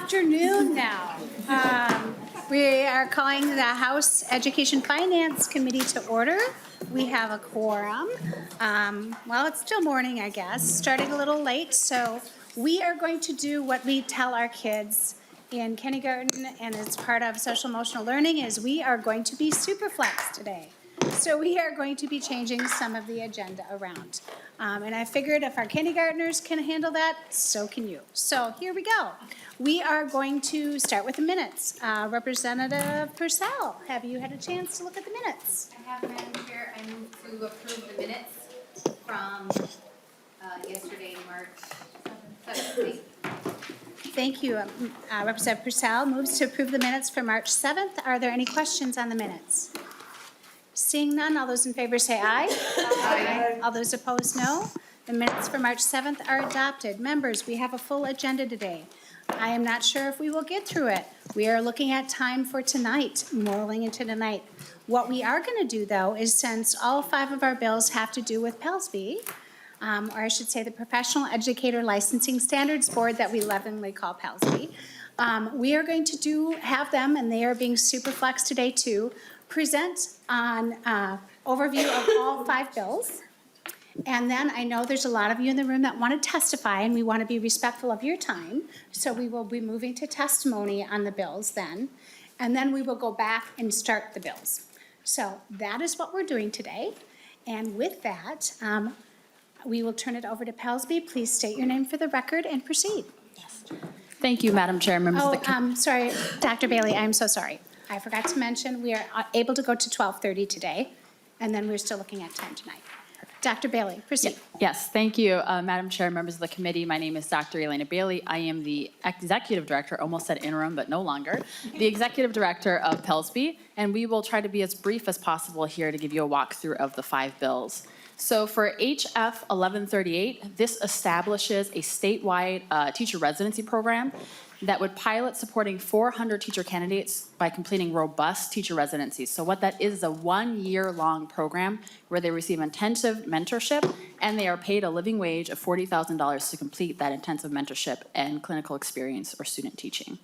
afternoon now. We are calling the House Education Finance Committee to order. We have a quorum. Well, it's still morning, I guess, starting a little late. So we are going to do what we tell our kids in kindergarten and as part of social emotional learning is we are going to be super flex today. So we are going to be changing some of the agenda around. And I figured if our kindergartners can handle that, so can you. So here we go. We are going to start with the minutes. Representative Purcell, have you had a chance to look at the minutes? I have, Madam Chair. I move to approve the minutes from yesterday, March 7th. Thank you. Representative Purcell moves to approve the minutes for March 7th. Are there any questions on the minutes? Seeing none, all those in favor say aye. Aye. All those opposed, no. The minutes for March 7th are adopted. Members, we have a full agenda today. I am not sure if we will get through it. We are looking at time for tonight, rolling into tonight. What we are going to do, though, is since all 5 of our bills have to do with PELSB, or I should say the Professional Educator Licensing Standards Board that we lovingly call PELSB, we are going to have them, and they are being super flex today too, present on overview of all 5 bills. And then I know there's a lot of you in the room that want to testify, and we want to be respectful of your time. So we will be moving to testimony on the bills then. And then we will go back and start the bills. So that is what we're doing today. And with that, we will turn it over to PELSB. Please state your name for the record and proceed. Yes. Thank you, Madam Chair. Members of the sorry, Dr. Bailey, I'm so sorry. I forgot to mention we are able to go to 12:30 today, and then we're still looking at time tonight. Dr. Bailey, proceed. Yes, thank you, Madam Chair, members of the committee. My name is Dr. Elena Bailey. I am the Executive Director, almost said interim, but no longer, the Executive Director of PELSB, and we will try to be as brief as possible here to give you a walkthrough of the 5 bills. So for HF 1138, this establishes a statewide teacher residency program that would pilot supporting 400 teacher candidates by completing robust teacher residencies. So what that is a 1-year-long program where they receive intensive mentorship and they are paid a living wage of $40,000 to complete that intensive mentorship and clinical experience or student teaching.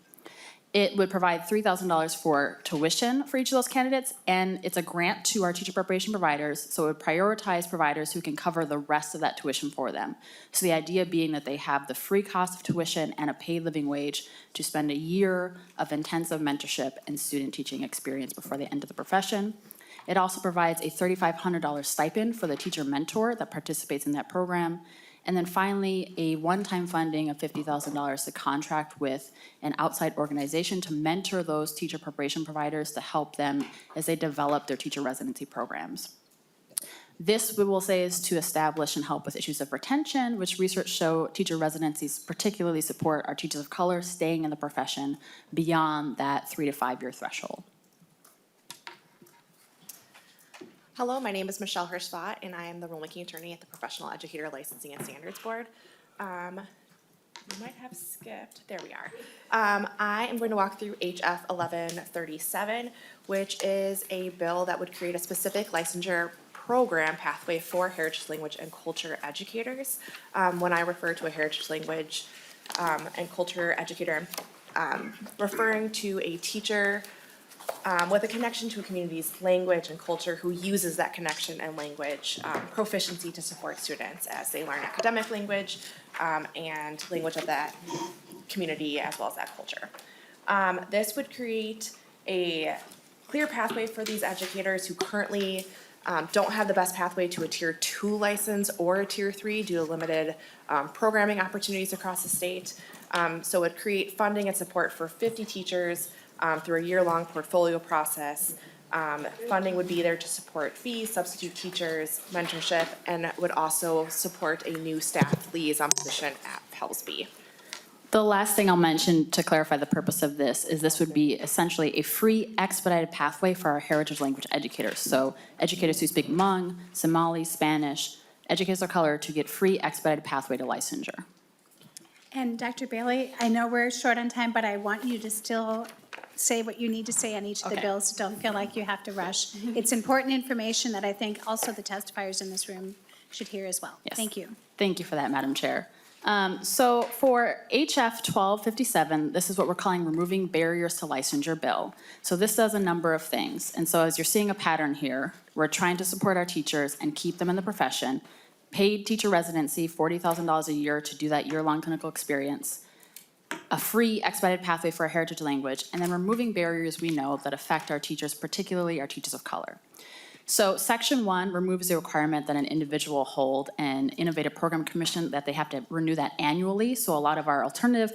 It would provide $3,000 for tuition for each of those candidates, and it's a grant to our teacher preparation providers, so it would prioritize providers who can cover the rest of that tuition for them. So the idea being that they have the free cost of tuition and a paid living wage to spend a year of intensive mentorship and student teaching experience before they enter the profession. It also provides a $3,500 stipend for the teacher mentor that participates in that program. And then finally, a one-time funding of $50,000 to contract with an outside organization to mentor those teacher preparation providers to help them as they develop their teacher residency programs. This, we will say, is to establish and help with issues of retention, which research show teacher residencies particularly support our teachers of color staying in the profession beyond that 3 to 5 year threshold. Hello, my name is Michelle Hirschvat, and I am the rulemaking attorney at the Professional Educator Licensing and Standards Board. We might have skipped, there we are. I am going to walk through HF 1137, which is a bill that would create a specific licensure program pathway for heritage language and culture educators. When I refer to a heritage language and culture educator, I'm referring to a teacher with a connection to a community's language and culture who uses that connection and language proficiency to support students as they learn academic language and language of that community as well as that culture. This would create a clear pathway for these educators who currently don't have the best pathway to a Tier 2 license or a Tier 3 due to limited programming opportunities across the state. So it would create funding and support for 50 teachers through a year-long portfolio process. Funding would be there to support fees, substitute teachers, mentorship, and would also support a new staff liaison position at PELSB. The last thing I'll mention to clarify the purpose of this is this would be essentially a free expedited pathway for our heritage language educators. So educators who speak Hmong, Somali, Spanish, educators of color to get free expedited pathway to licensure. And Dr. Bailey, I know we're short on time, but I want you to still say what you need to say on each of the bills. Don't feel like you have to rush. It's important information that I think also the testifiers in this room should hear as well. Yes. Thank you. Thank you for that, Madam Chair. So for HF 1257, this is what we're calling removing barriers to licensure bill. So this does a number of things. And so as you're seeing a pattern here, we're trying to support our teachers and keep them in the profession. Paid teacher residency, $40,000 a year to do that year-long clinical experience. A free expedited pathway for a heritage language, and then removing barriers we know that affect our teachers, particularly our teachers of color. So Section 1 removes the requirement that an individual hold an innovative program commission, that they have to renew that annually. So a lot of our alternative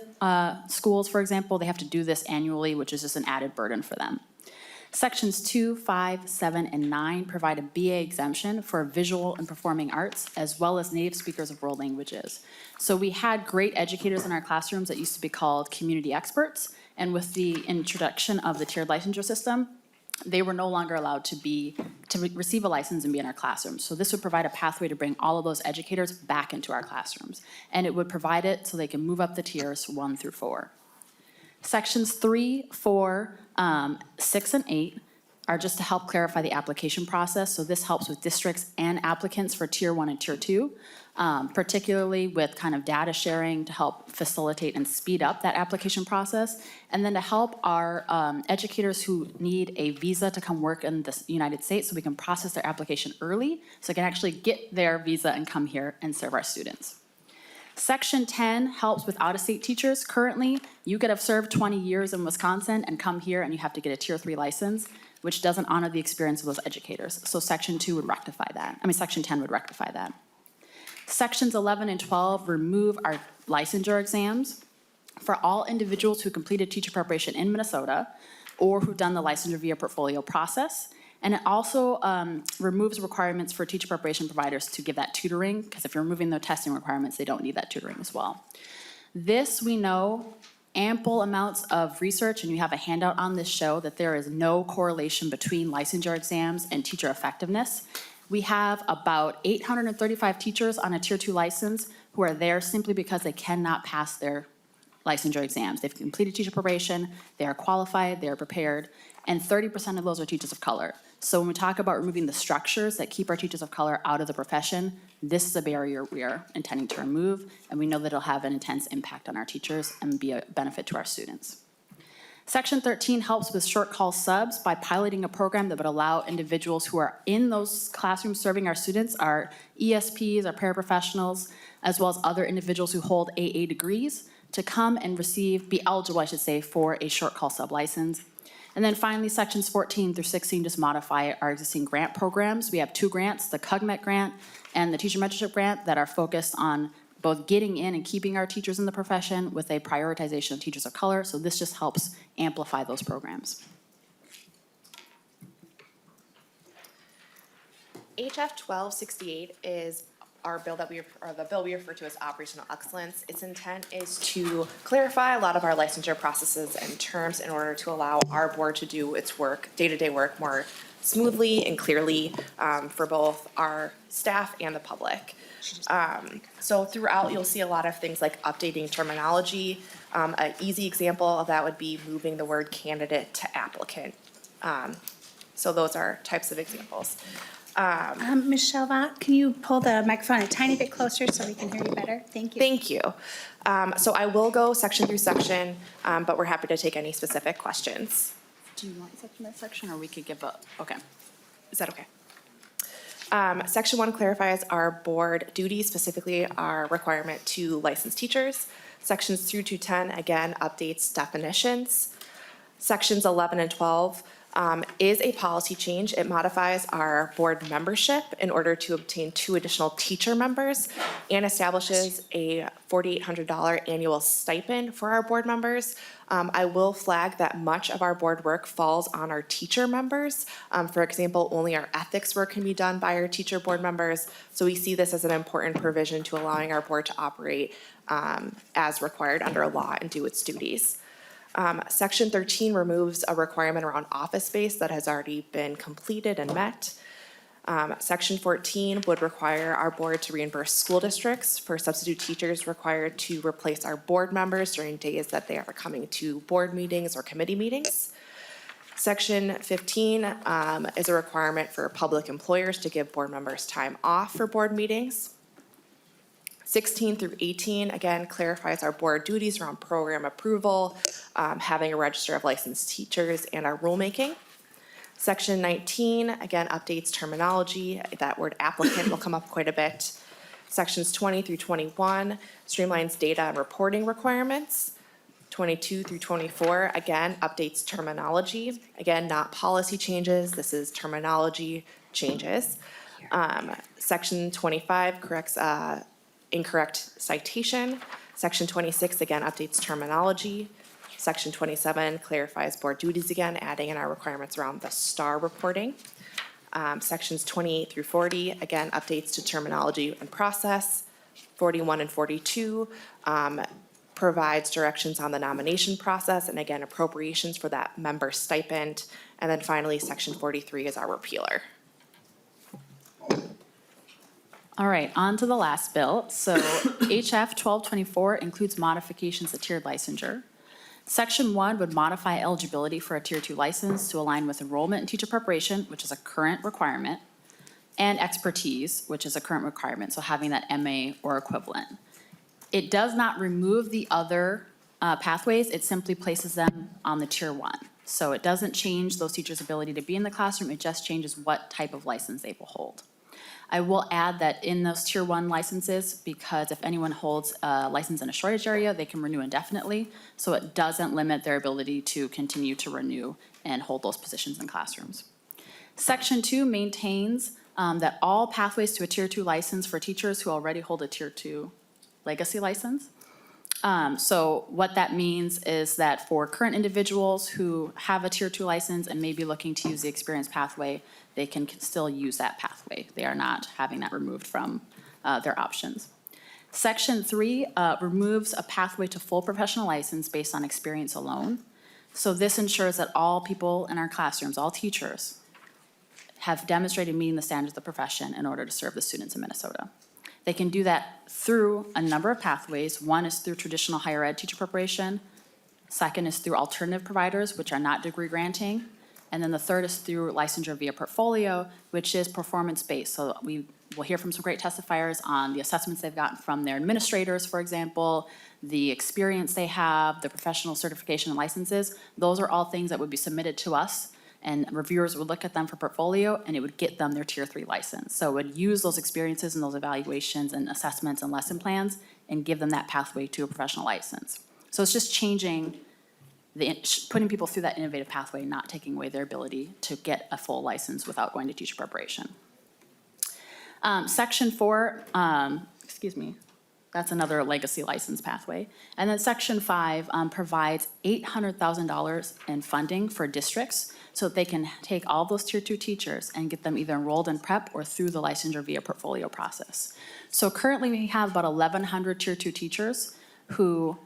schools, for example, they have to do this annually, which is just an added burden for them. Sections 2, 5, 7, and 9 provide a BA exemption for visual and performing arts, as well as native speakers of world languages. So we had great educators in our classrooms that used to be called community experts, and with the introduction of the tiered licensure system, they were no longer allowed to receive a license and be in our classrooms. So this would provide a pathway to bring all of those educators back into our classrooms. And it would provide it so they can move up the tiers 1 through 4. Sections 3, 4, 6, and 8 are just to help clarify the application process. So this helps with districts and applicants for Tier 1 and Tier 2, particularly with kind of data sharing to help facilitate and speed up that application process. And then to help our educators who need a visa to come work in the United States so we can process their application early so they can actually get their visa and come here and serve our students. Section 10 helps with out-of-state teachers. Currently, you could have served 20 years in Wisconsin and come here and you have to get a Tier 3 license, which doesn't honor the experience of those educators. So Section 2 would rectify that. Section 10 would rectify that. Sections 11 and 12 remove our licensure exams for all individuals who completed teacher preparation in Minnesota or who've done the licensure via portfolio process. And it also removes requirements for teacher preparation providers to give that tutoring, because if you're removing the testing requirements, they don't need that tutoring as well. This, we know, ample amounts of research, and you have a handout on this show, that there is no correlation between licensure exams and teacher effectiveness. We have about 835 teachers on a Tier 2 license who are there simply because they cannot pass their licensure exams. They've completed teacher probation, they are qualified, they are prepared, and 30% of those are teachers of color. So when we talk about removing the structures that keep our teachers of color out of the profession, this is a barrier we are intending to remove, and we know that it'll have an intense impact on our teachers and be a benefit to our students. Section 13 helps with short call subs by piloting a program that would allow individuals who are in those classrooms serving our students, our ESPs, our paraprofessionals, as well as other individuals who hold AA degrees, to come and be eligible, I should say, for a short call sub license. And then finally, sections 14 through 16 just modify our existing grant programs. We have 2 grants, the CUGMET grant and the teacher mentorship grant, that are focused on both getting in and keeping our teachers in the profession with a prioritization of teachers of color. So this just helps amplify those programs. HF 1268 is our bill the bill we refer to as operational excellence. Its intent is to clarify a lot of our licensure processes and terms in order to allow our board to do its work, day-to-day work, more smoothly and clearly for both our staff and the public. So throughout, you'll see a lot of things like updating terminology. An easy example of that would be moving the word candidate to applicant. So those are types of examples. Michelle Vaught, can you pull the microphone a tiny bit closer so we can hear you better? Thank you. Thank you. So I will go section through section, but we're happy to take any specific questions. Do you want section by section, or we could give up? Okay. Is that okay? Section 1 clarifies our board duties, specifically our requirement to license teachers. Sections 3 to 10, again, updates definitions. Sections 11 and 12 is a policy change. It modifies our board membership in order to obtain 2 additional teacher members and establishes a $4,800 annual stipend for our board members. I will flag that much of our board work falls on our teacher members. For example, only our ethics work can be done by our teacher board members. So we see this as an important provision to allowing our board to operate as required under law and do its duties. Section 13 removes a requirement around office space that has already been completed and met. Section 14 would require our board to reimburse school districts for substitute teachers required to replace our board members during days that they are coming to board meetings or committee meetings. Section 15 is a requirement for public employers to give board members time off for board meetings. 16 through 18, again, clarifies our board duties around program approval, having a register of licensed teachers, and our rulemaking. Section 19, again, updates terminology. That word applicant will come up quite a bit. Sections 20 through 21 streamlines data and reporting requirements. 22 through 24, again, updates terminology. Again, not policy changes, this is terminology changes. Section 25 corrects incorrect citation. Section 26, again, updates terminology. Section 27 clarifies board duties again, adding in our requirements around the STAR reporting. Sections 28 through 40, again, updates to terminology and process. 41 and 42 provides directions on the nomination process and again, appropriations for that member stipend. And then finally, section 43 is our repealer. All right, on to the last bill. So HF 1224 includes modifications to tiered licensure. Section 1 would modify eligibility for a Tier 2 license to align with enrollment in teacher preparation, which is a current requirement, and expertise, which is a current requirement, so having that MA or equivalent. It does not remove the other pathways, it simply places them on the Tier 1. So it doesn't change those teachers' ability to be in the classroom, it just changes what type of license they will hold. I will add that in those Tier 1 licenses, because if anyone holds a license in a shortage area, they can renew indefinitely, so it doesn't limit their ability to continue to renew and hold those positions in classrooms. Section 2 maintains that all pathways to a Tier 2 license for teachers who already hold a Tier 2 legacy license. So what that means is that for current individuals who have a Tier 2 license and may be looking to use the experience pathway, they can still use that pathway. They are not having that removed from their options. Section 3 removes a pathway to full professional license based on experience alone. So this ensures that all people in our classrooms, all teachers, have demonstrated meeting the standards of the profession in order to serve the students in Minnesota. They can do that through a number of pathways. One is through traditional higher ed teacher preparation. Second is through alternative providers, which are not degree granting. And then the third is through licensure via portfolio, which is performance-based. So we will hear from some great testifiers on the assessments they've gotten from their administrators, for example, the experience they have, the professional certification and licenses. Those are all things that would be submitted to us, and reviewers would look at them for portfolio, and it would get them their Tier 3 license. So it would use those experiences and those evaluations and assessments and lesson plans and give them that pathway to a professional license. So it's just changing, putting people through that innovative pathway, not taking away their ability to get a full license without going to teacher preparation. Section 4, that's another legacy license pathway. And then Section 5 provides $800,000 in funding for districts so that they can take all those Tier 2 teachers and get them either enrolled in prep or through the licensure via portfolio process. So currently we have about 1,100 Tier 2 teachers who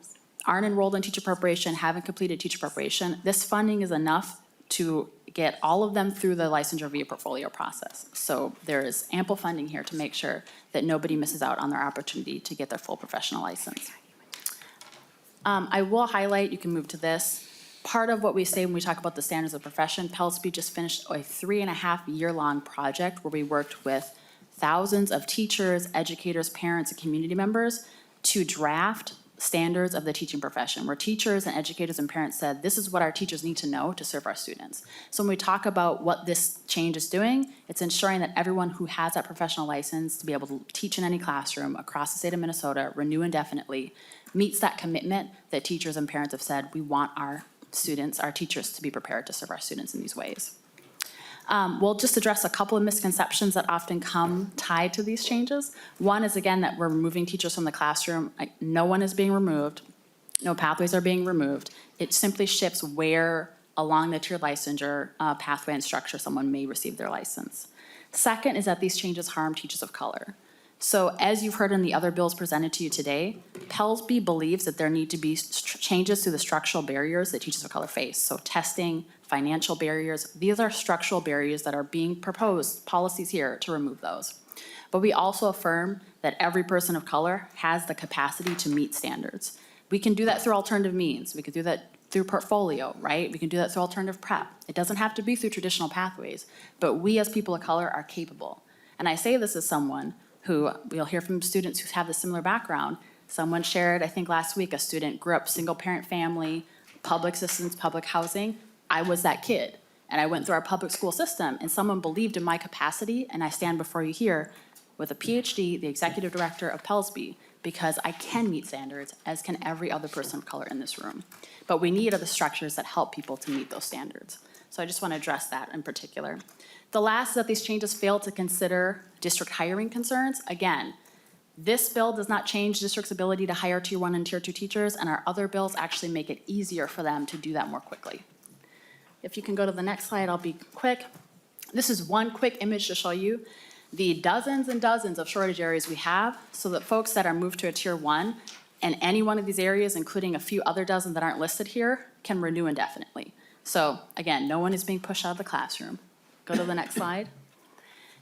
aren't enrolled in teacher preparation, haven't completed teacher preparation. This funding is enough to get all of them through the licensure via portfolio process. So there is ample funding here to make sure that nobody misses out on their opportunity to get their full professional license. I will highlight, you can move to this, part of what we say when we talk about the standards of profession. PELSB just finished a 3.5-year-long project where we worked with thousands of teachers, educators, parents, and community members to draft standards of the teaching profession, where teachers and educators and parents said, this is what our teachers need to know to serve our students. So when we talk about what this change is doing, it's ensuring that everyone who has that professional license to be able to teach in any classroom across the state of Minnesota, renew indefinitely, meets that commitment that teachers and parents have said, we want our students, our teachers to be prepared to serve our students in these ways. We'll just address a couple of misconceptions that often come tied to these changes. One is, again, that we're removing teachers from the classroom. No one is being removed. No pathways are being removed. It simply shifts where along the tiered licensure pathway and structure someone may receive their license. Second is that these changes harm teachers of color. So as you've heard in the other bills presented to you today, PELSB believes that there need to be changes to the structural barriers that teachers of color face. So testing, financial barriers, these are structural barriers that are being proposed, policies here to remove those. But we also affirm that every person of color has the capacity to meet standards. We can do that through alternative means. We can do that through portfolio, right? We can do that through alternative prep. It doesn't have to be through traditional pathways, but we as people of color are capable. And I say this as someone who we'll hear from students who have a similar background. Someone shared, I think last week, a student grew up single-parent family, public assistance, public housing. I was that kid, and I went through our public school system, and someone believed in my capacity, and I stand before you here with a PhD, the executive director of Pellsby, because I can meet standards, as can every other person of color in this room. But we need other structures that help people to meet those standards. So I just want to address that in particular. The last is that these changes fail to consider district hiring concerns. Again, this bill does not change districts' ability to hire Tier 1 and Tier 2 teachers, and our other bills actually make it easier for them to do that more quickly. If you can go to the next slide, I'll be quick. This is one quick image to show you the dozens and dozens of shortage areas we have, so that folks that are moved to a Tier 1 and any one of these areas, including a few other dozen that aren't listed here, can renew indefinitely. So again, no one is being pushed out of the classroom. Go to the next slide.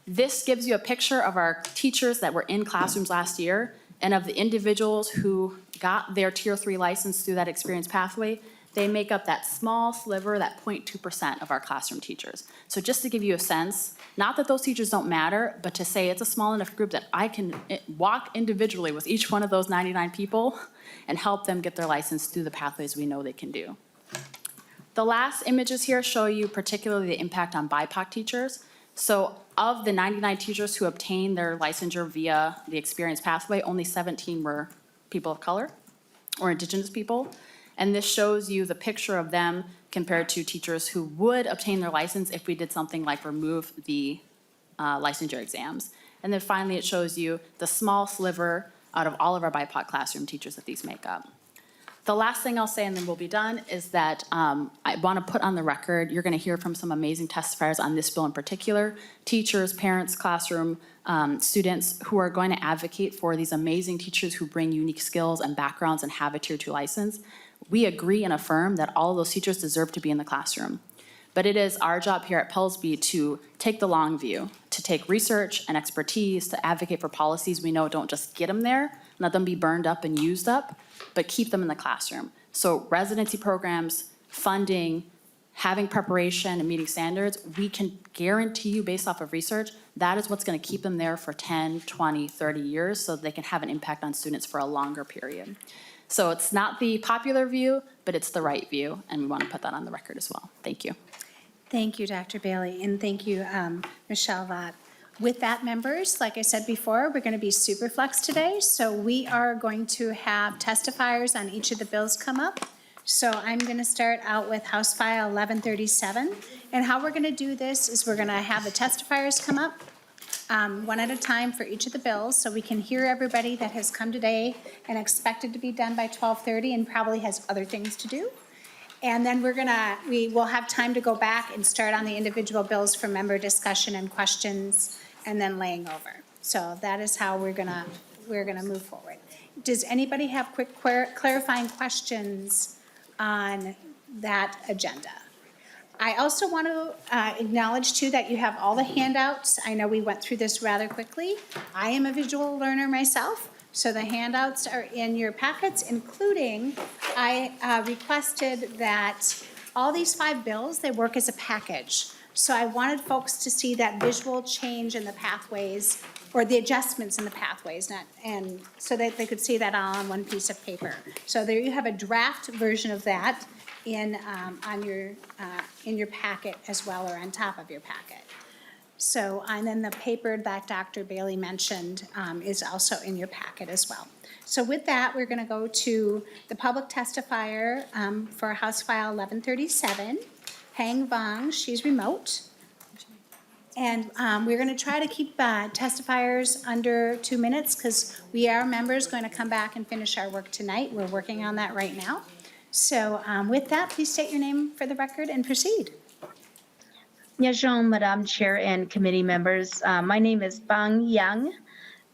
This gives you a picture of our teachers that were in classrooms last year, and of the individuals who got their Tier 3 license through that experience pathway. They make up that small sliver, that 0.2% of our classroom teachers. So just to give you a sense, not that those teachers don't matter, but to say it's a small enough group that I can walk individually with each one of those 99 people and help them get their license through the pathways we know they can do. The last images here show you particularly the impact on BIPOC teachers. So of the 99 teachers who obtained their licensure via the experience pathway, only 17 were people of color or Indigenous people. And this shows you the picture of them compared to teachers who would obtain their license if we did something like remove the licensure exams. And then finally, it shows you the small sliver out of all of our BIPOC classroom teachers that these make up. The last thing I'll say, and then we'll be done, is that I want to put on the record, you're going to hear from some amazing testifiers on this bill in particular, teachers, parents, classroom students who are going to advocate for these amazing teachers who bring unique skills and backgrounds and have a Tier 2 license. We agree and affirm that all of those teachers deserve to be in the classroom. But it is our job here at Pellsby to take the long view, to take research and expertise, to advocate for policies we know don't just get them there, let them be burned up and used up, but keep them in the classroom. So residency programs, funding, having preparation and meeting standards, we can guarantee you based off of research, that is what's going to keep them there for 10, 20, 30 years so they can have an impact on students for a longer period. So it's not the popular view, but it's the right view, and we want to put that on the record as well. Thank you. Thank you, Dr. Bailey, and thank you, Michelle Vaught. With that, members, like I said before, we're going to be super flex today, so we are going to have testifiers on each of the bills come up. So I'm going to start out with House File 1137, and how we're going to do this is we're going to have the testifiers come up one at a time for each of the bills, so we can hear everybody that has come today and expected to be done by 12:30 and probably has other things to do. And then we will have time to go back and start on the individual bills for member discussion and questions, and then laying over. So that is how we're gonna move forward. Does anybody have quick clarifying questions on that agenda? I also want to acknowledge too that you have all the handouts. I know we went through this rather quickly. I am a visual learner myself, so the handouts are in your packets, including I requested that all these 5 bills, they work as a package. So I wanted folks to see that visual change in the pathways, or the adjustments in the pathways, and so that they could see that all on one piece of paper. So there you have a draft version of that in your packet as well, or on top of your packet. So, and then the paper that Dr. Bailey mentioned is also in your packet as well. So with that, we're gonna go to the public testifier for House File 1137, Hang Vong, she's remote. And we're gonna try to keep testifiers under 2 minutes because we are members going to come back and finish our work tonight. We're working on that right now. So with that, please state your name for the record and proceed. Bonjour, Madam Chair and committee members. My name is Bang Yang,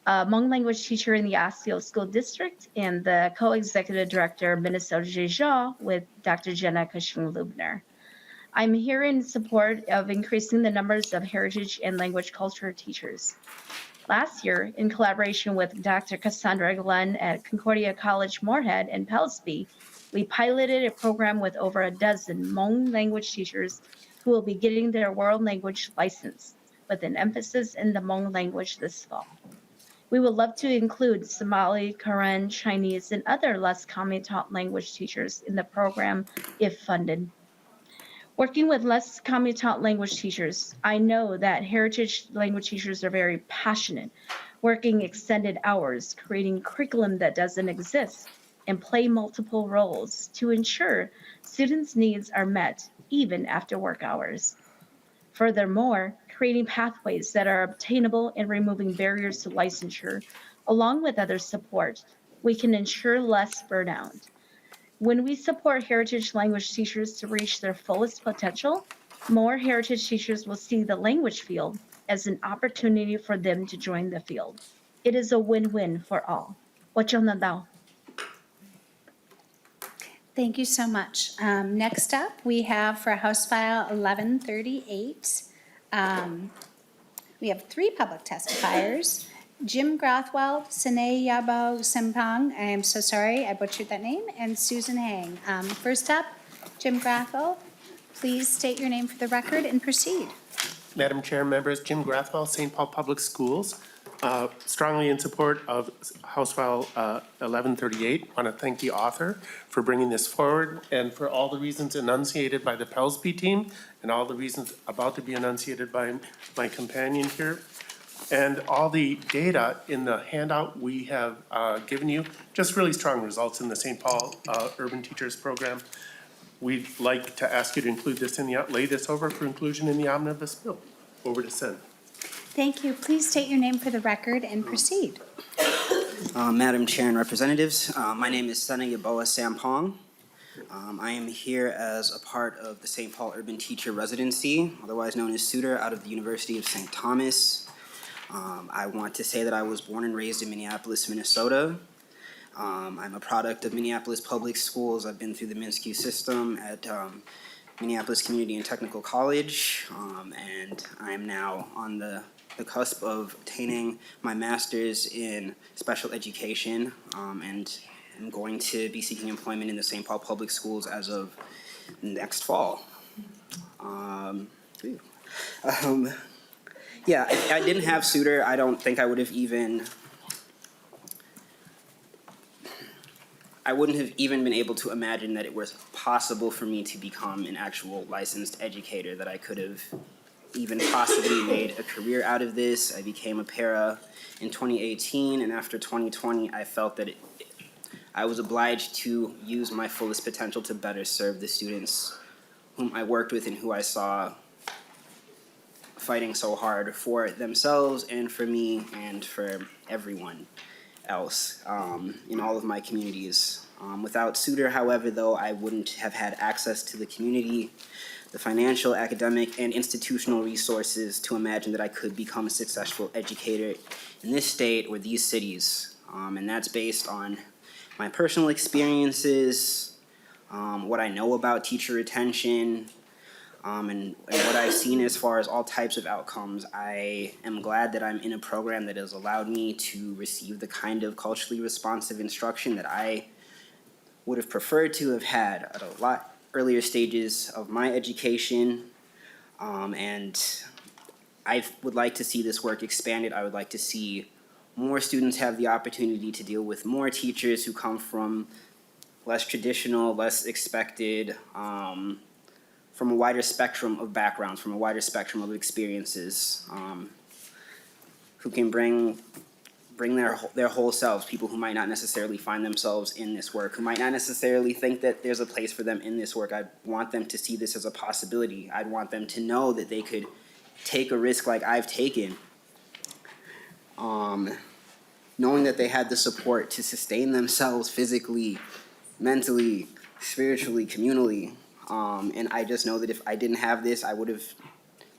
a Hmong language teacher in the Osceola School District and the co-executive director of Minnesota Jeja with Dr. Jenna Cushing-Lubner. I'm here in support of increasing the numbers of heritage and language culture teachers. Last year, in collaboration with Dr. Cassandra Glenn at Concordia College Moorhead and Pellsby, we piloted a program with over a dozen Hmong language teachers who will be getting their world language license, with an emphasis in the Hmong language this fall. We would love to include Somali, Karen, Chinese, and other less commonly taught language teachers in the program if funded. Working with less commonly taught language teachers, I know that heritage language teachers are very passionate, working extended hours, creating curriculum that doesn't exist, and play multiple roles to ensure students' needs are met even after work hours. Furthermore, creating pathways that are obtainable and removing barriers to licensure, along with other support, we can ensure less burnout. When we support heritage language teachers to reach their fullest potential, more heritage teachers will see the language field as an opportunity for them to join the field. It is a win-win for all. 我真的到。Thank you so much. Next up, we have for House File 1138, we have 3 public testifiers. Jim Grothwell, Sine Yabo Sempang, I am so sorry, I butchered that name, and Susan Hang. First up, Jim Grothwell, please state your name for the record and proceed. Madam Chair, members, Jim Grathwell, St. Paul Public Schools. Strongly in support of House File 1138. Want to thank the author for bringing this forward and for all the reasons enunciated by the Pelsby team and all the reasons about to be enunciated by my companion here. And all the data in the handout we have given you, just really strong results in the St. Paul Urban Teachers Program. We'd like to ask you to include this in the, lay this over for inclusion in the omnibus bill. Over to Sen. Thank you. Please state your name for the record and proceed. Madam Chair and Representatives, my name is Sena Yaboa Sampong. I am here as a part of the St. Paul Urban Teacher Residency, otherwise known as SUTR, out of the University of St. Thomas. I want to say that I was born and raised in Minneapolis, Minnesota. I'm a product of Minneapolis Public Schools. I've been through the Minsky system at Minneapolis Community and Technical College, and I'm now on the cusp of obtaining my master's in special education, and I'm going to be seeking employment in the St. Paul Public Schools as of next fall. Yeah, if I didn't have SUTR, I don't think I would have even, I wouldn't have even been able to imagine that it was possible for me to become an actual licensed educator, that I could have even possibly made a career out of this. I became a para in 2018, and after 2020, I felt that I was obliged to use my fullest potential to better serve the students whom I worked with and who I saw fighting so hard for themselves and for me and for everyone else in all of my communities. Without SUTR, however, though, I wouldn't have had access to the community, the financial, academic, and institutional resources to imagine that I could become a successful educator in this state or these cities. And that's based on my personal experiences, what I know about teacher retention, and what I've seen as far as all types of outcomes. I am glad that I'm in a program that has allowed me to receive the kind of culturally responsive instruction that I would have preferred to have had at a lot earlier stages of my education. And I would like to see this work expanded. I would like to see more students have the opportunity to deal with more teachers who come from less traditional, less expected, from a wider spectrum of backgrounds, from a wider spectrum of experiences, who can bring their whole selves, people who might not necessarily find themselves in this work, who might not necessarily think that there's a place for them in this work. I'd want them to see this as a possibility. I'd want them to know that they could take a risk like I've taken, knowing that they had the support to sustain themselves physically, mentally, spiritually, communally. And I just know that if I didn't have this,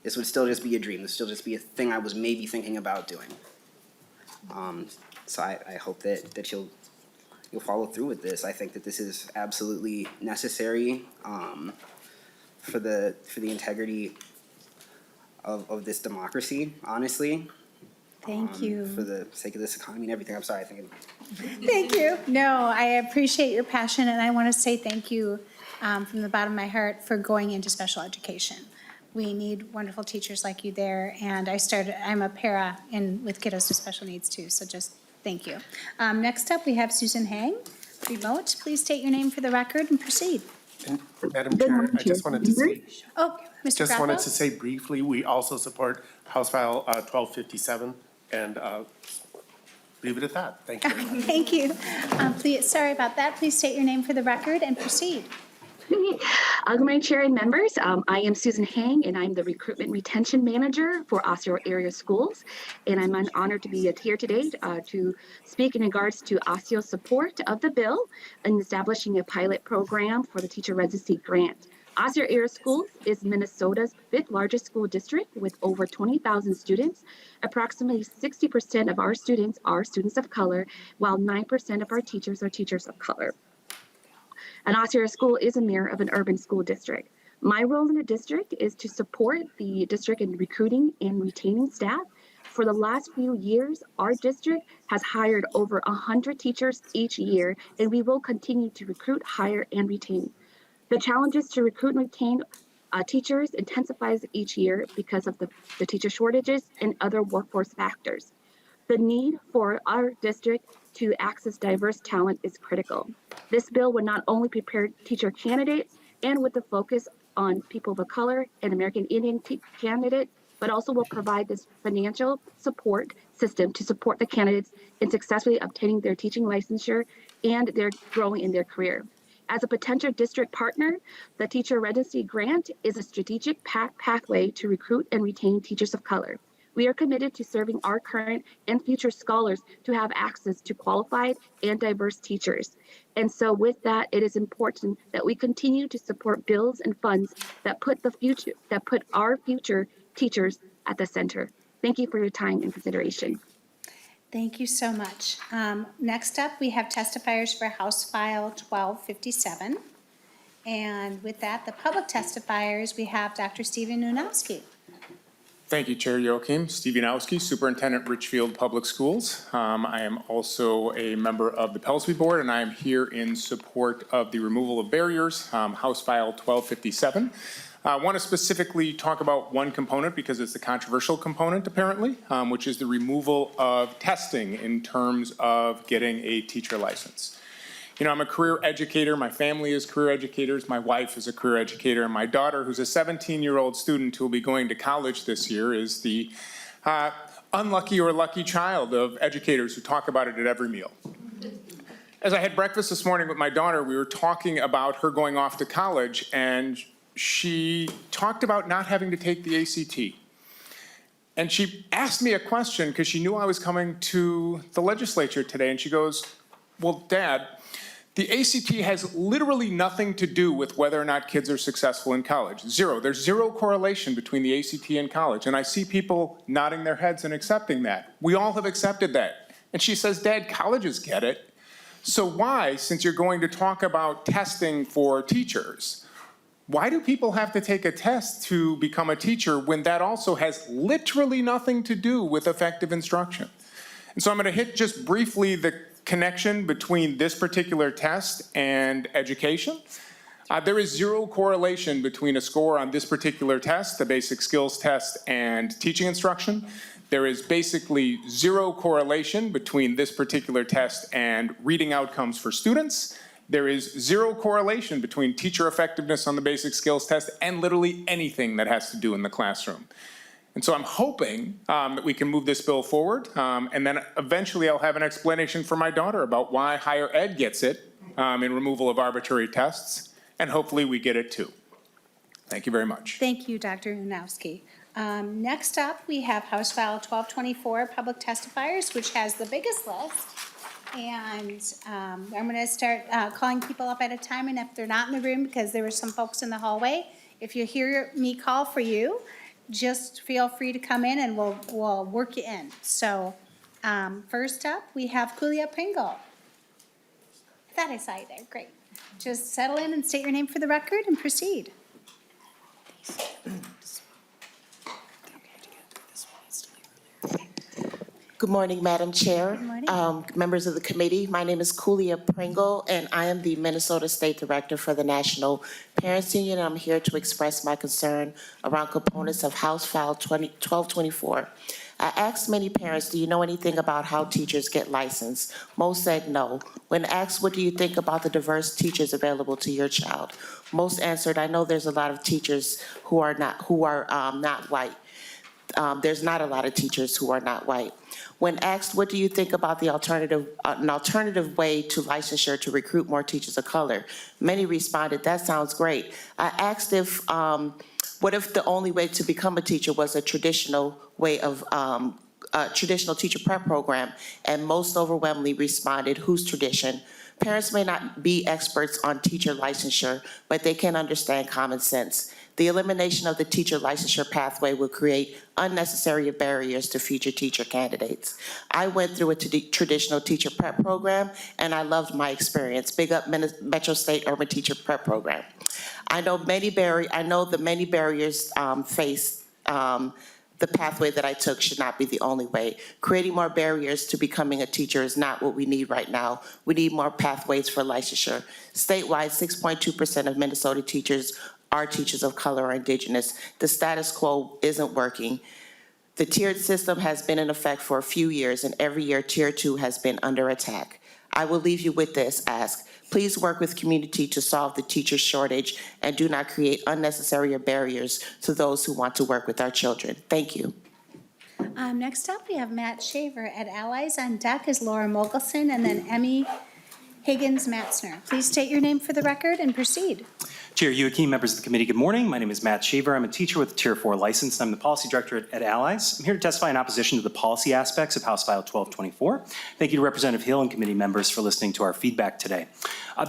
this would still just be a dream. This would still just be a thing I was maybe thinking about doing. So I hope that you'll follow through with this. I think that this is absolutely necessary for the integrity of this democracy, honestly. Thank you. For the sake of this economy and everything. I'm sorry, I think. Thank you. No, I appreciate your passion, and I want to say thank you from the bottom of my heart for going into special education. We need wonderful teachers like you there, and I'm a para with kiddos with special needs too, so just thank you. Next up, we have Susan Hang, remote. Please state your name for the record and proceed. And Madam Chair, I just wanted to say, Oh, Mr. Graffo? briefly, we also support House File 1257, and leave it at that. Thank you very much. Thank you. Please, sorry about that. Please state your name for the record and proceed. Good morning, Chair and members. I am Susan Hang, and I'm the Recruitment Retention Manager for Osseo Area Schools. And I'm honored to be here today to speak in regards to Osseo's support of the bill in establishing a pilot program for the Teacher Residency Grant. Osseo Area Schools is Minnesota's 5th largest school district with over 20,000 students. Approximately 60% of our students are students of color, while 9% of our teachers are teachers of color. An Osseo school is a mirror of an urban school district. My role in the district is to support the district in recruiting and retaining staff. For the last few years, our district has hired over 100 teachers each year, and we will continue to recruit, hire, and retain. The challenges to recruit and retain teachers intensifies each year because of the teacher shortages and other workforce factors. The need for our district to access diverse talent is critical. This bill would not only prepare teacher candidates and with the focus on people of color and American Indian candidates, but also will provide this financial support system to support the candidates in successfully obtaining their teaching licensure and their growing in their career. As a potential district partner, the Teacher Residency Grant is a strategic pathway to recruit and retain teachers of color. We are committed to serving our current and future scholars to have access to qualified and diverse teachers. And so with that, it is important that we continue to support bills and funds that put our future teachers at the center. Thank you for your time and consideration. Thank you so much. Next up, we have testifiers for House File 1257. And with that, the public testifiers, we have Dr. Stephen Nunowski. Thank you, Chair Joachim. Steve Yanowski, Superintendent, Richfield Public Schools. I am also a member of the Pellsby Board, and I am here in support of the removal of barriers, House File 1257. I want to specifically talk about one component because it's the controversial component, apparently, which is the removal of testing in terms of getting a teacher license. You know, I'm a career educator. My family is career educators. My wife is a career educator. And my daughter, who's a 17-year-old student who will be going to college this year, is the unlucky or lucky child of educators who talk about it at every meal. As I had breakfast this morning with my daughter, we were talking about her going off to college, and she talked about not having to take the ACT. And she asked me a question because she knew I was coming to the legislature today, and she goes, well, Dad, the ACT has literally nothing to do with whether or not kids are successful in college. Zero. There's zero correlation between the ACT and college. And I see people nodding their heads and accepting that. We all have accepted that. And she says, Dad, colleges get it. So why, since you're going to talk about testing for teachers, why do people have to take a test to become a teacher when that also has literally nothing to do with effective instruction? And so I'm going to hit just briefly the connection between this particular test and education. There is zero correlation between a score on this particular test, the basic skills test, and teaching instruction. There is basically zero correlation between this particular test and reading outcomes for students. There is zero correlation between teacher effectiveness on the basic skills test and literally anything that has to do in the classroom. And so I'm hoping that we can move this bill forward, and then eventually I'll have an explanation for my daughter about why higher ed gets it in removal of arbitrary tests, and hopefully we get it too. Thank you very much. Thank you, Dr. Nunowski. Next up, we have House File 1224, public testifiers, which has the biggest list. And I'm going to start calling people up at a time, and if they're not in the room, because there were some folks in the hallway, if you hear me call for you, just feel free to come in and we'll work you in. So first up, we have Kulia Pringle. I thought I saw you there, great. Just settle in and state your name for the record and proceed. Good morning, Madam Chair. Good morning. Members of the committee, my name is Kulia Pringle, and I am the Minnesota State Director for the National Parents Union. I'm here to express my concern around components of House File 1224. I asked many parents, do you know anything about how teachers get licensed? Most said no. When asked, what do you think about the diverse teachers available to your child? Most answered, I know there's a lot of teachers who are not white. There's not a lot of teachers who are not white. When asked, what do you think about the an alternative way to licensure to recruit more teachers of color? Many responded, that sounds great. I asked what if the only way to become a teacher was a traditional way of, traditional teacher prep program? And most overwhelmingly responded, whose tradition? Parents may not be experts on teacher licensure, but they can understand common sense. The elimination of the teacher licensure pathway will create unnecessary barriers to future teacher candidates. I went through a traditional teacher prep program, and I loved my experience. Big up Metro State Urban Teacher Prep Program. I know the many barriers face. The pathway that I took should not be the only way. Creating more barriers to becoming a teacher is not what we need right now. We need more pathways for licensure. Statewide, 6.2% of Minnesota teachers are teachers of color or indigenous. The status quo isn't working. The tiered system has been in effect for a few years, and every year Tier 2 has been under attack. I will leave you with this ask. Please work with community to solve the teacher shortage and do not create unnecessary barriers to those who want to work with our children. Thank you. Next up, we have Matt Shaver at Allies. On deck is Laura Mogelson and then Emmy Higgins-Matzner. Please state your name for the record and proceed. Chair Youakim, members of the committee, good morning. My name is Matt Shaver. I'm a teacher with Tier 4 license. I'm the policy director at Allies. I'm here to testify in opposition to the policy aspects of House File 1224. Thank you to Representative Hill and committee members for listening to our feedback today.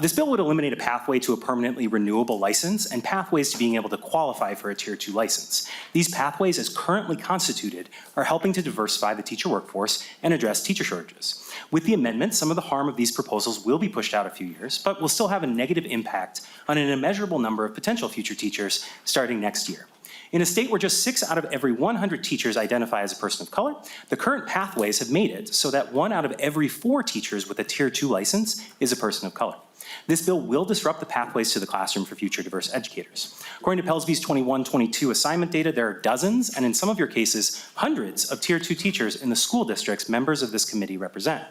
This bill would eliminate a pathway to a permanently renewable license and pathways to being able to qualify for a Tier 2 license. These pathways, as currently constituted, are helping to diversify the teacher workforce and address teacher shortages. With the amendment, some of the harm of these proposals will be pushed out a few years, but will still have a negative impact on an immeasurable number of potential future teachers starting next year. In a state where just 6 out of every 100 teachers identify as a person of color, the current pathways have made it so that 1 out of every 4 teachers with a Tier 2 license is a person of color. This bill will disrupt the pathways to the classroom for future diverse educators. According to Pellsby's 21-22 assignment data, there are dozens, and in some of your cases, hundreds of Tier 2 teachers in the school districts members of this committee represent.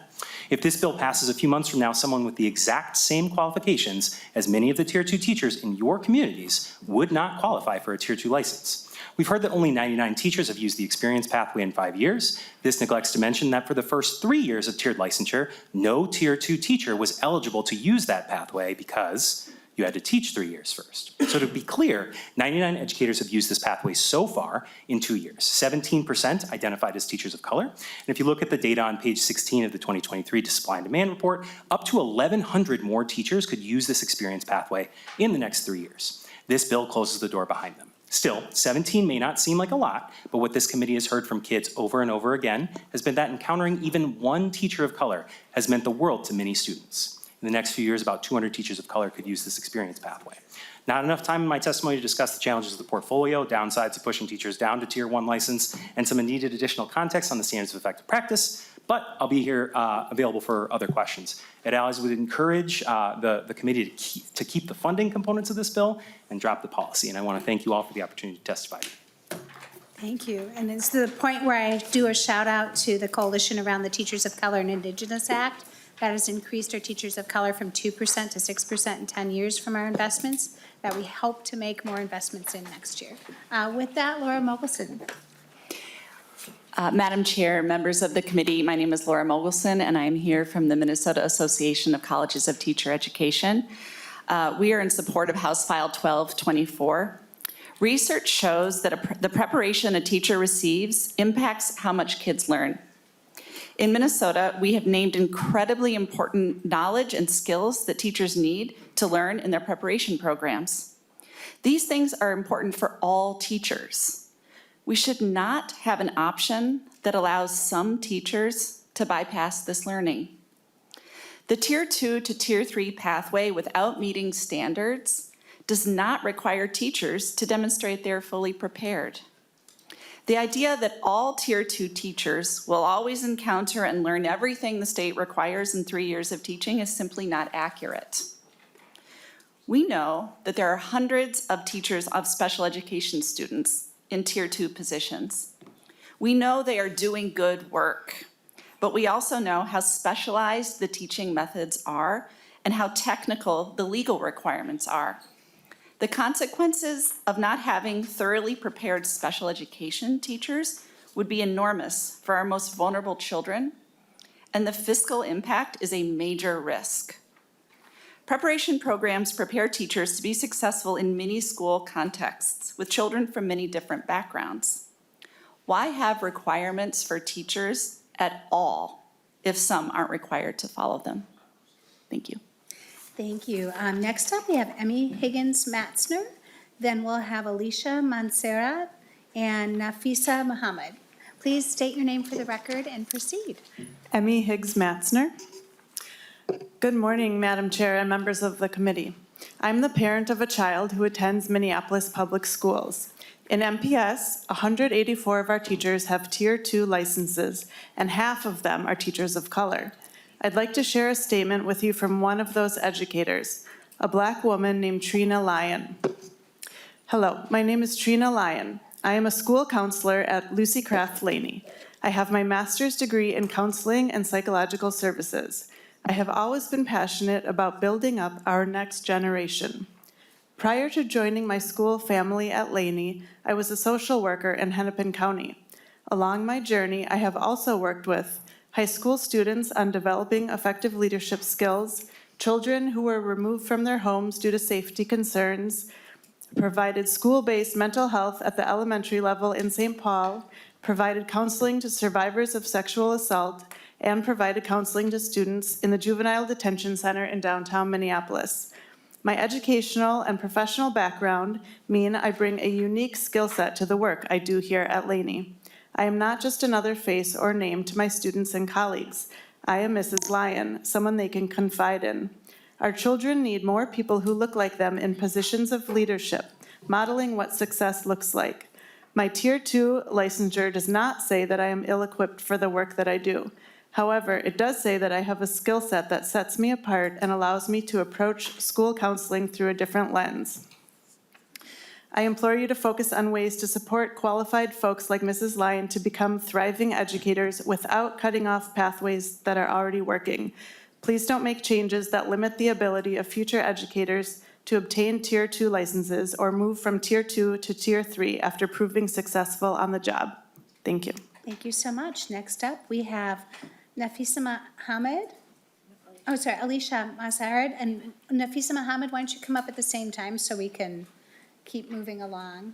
If this bill passes a few months from now, someone with the exact same qualifications as many of the Tier 2 teachers in your communities would not qualify for a Tier 2 license. We've heard that only 99 teachers have used the experience pathway in 5 years. This neglects to mention that for the first 3 years of tiered licensure, no Tier 2 teacher was eligible to use that pathway because you had to teach 3 years first. So to be clear, 99 educators have used this pathway so far in 2 years. 17% identified as teachers of color. And if you look at the data on page 16 of the 2023 Supply and Demand Report, up to 1,100 more teachers could use this experience pathway in the next 3 years. This bill closes the door behind them. Still, 17 may not seem like a lot, but what this committee has heard from kids over and over again has been that encountering even 1 teacher of color has meant the world to many students. In the next few years, about 200 teachers of color could use this experience pathway. Not enough time in my testimony to discuss the challenges of the portfolio, downsides of pushing teachers down to Tier 1 license, and some needed additional context on the standards of effective practice, but I'll be here available for other questions. At Allies, we would encourage the committee to keep the funding components of this bill and drop the policy. And I want to thank you all for the opportunity to testify. Thank you. And it's the point where I do a shout out to the coalition around the Teachers of Color and Indigenous Act. That has increased our teachers of color from 2% to 6% in 10 years from our investments that we hope to make more investments in next year. With that, Laura Mogelson. Madam Chair, members of the committee, my name is Laura Mogelson, and I am here from the Minnesota Association of Colleges of Teacher Education. We are in support of House File 1224. Research shows that the preparation a teacher receives impacts how much kids learn. In Minnesota, we have named incredibly important knowledge and skills that teachers need to learn in their preparation programs. These things are important for all teachers. We should not have an option that allows some teachers to bypass this learning. The Tier 2 to Tier 3 pathway without meeting standards does not require teachers to demonstrate they're fully prepared. The idea that all Tier 2 teachers will always encounter and learn everything the state requires in 3 years of teaching is simply not accurate. We know that there are hundreds of teachers of special education students in Tier 2 positions. We know they are doing good work, but we also know how specialized the teaching methods are and how technical the legal requirements are. The consequences of not having thoroughly prepared special education teachers would be enormous for our most vulnerable children, and the fiscal impact is a major risk. Preparation programs prepare teachers to be successful in many school contexts with children from many different backgrounds. Why have requirements for teachers at all if some aren't required to follow them? Thank you. Thank you. Next up, we have Emmy Higgins-Matzner. Then we'll have Alicia Montserrat and Nafisa Muhammad. Please state your name for the record and proceed. Emmy Higgs-Matzner. Good morning, Madam Chair and members of the committee. I'm the parent of a child who attends Minneapolis Public Schools. In MPS, 184 of our teachers have Tier 2 licenses, and half of them are teachers of color. I'd like to share a statement with you from one of those educators, a Black woman named Trina Lyon. Hello, my name is Trina Lyon. I am a school counselor at Lucy Craft Laney. I have my master's degree in counseling and psychological services. I have always been passionate about building up our next generation. Prior to joining my school family at Laney, I was a social worker in Hennepin County. Along my journey, I have also worked with high school students on developing effective leadership skills, children who were removed from their homes due to safety concerns, provided school-based mental health at the elementary level in St. Paul, provided counseling to survivors of sexual assault, and provided counseling to students in the Juvenile Detention Center in downtown Minneapolis. My educational and professional background mean I bring a unique skill set to the work I do here at Laney. I am not just another face or name to my students and colleagues. I am Mrs. Lyon, someone they can confide in. Our children need more people who look like them in positions of leadership, modeling what success looks like. My Tier 2 licensure does not say that I am ill-equipped for the work that I do. However, it does say that I have a skill set that sets me apart and allows me to approach school counseling through a different lens. I implore you to focus on ways to support qualified folks like Mrs. Lyon to become thriving educators without cutting off pathways that are already working. Please don't make changes that limit the ability of future educators to obtain Tier 2 licenses or move from Tier 2 to Tier 3 after proving successful on the job. Thank you. Thank you so much. Next up, we have Nafisa Muhammad. Oh, sorry, Alicia Montserrat and Nafisa Muhammad. Why don't you come up at the same time so we can keep moving along.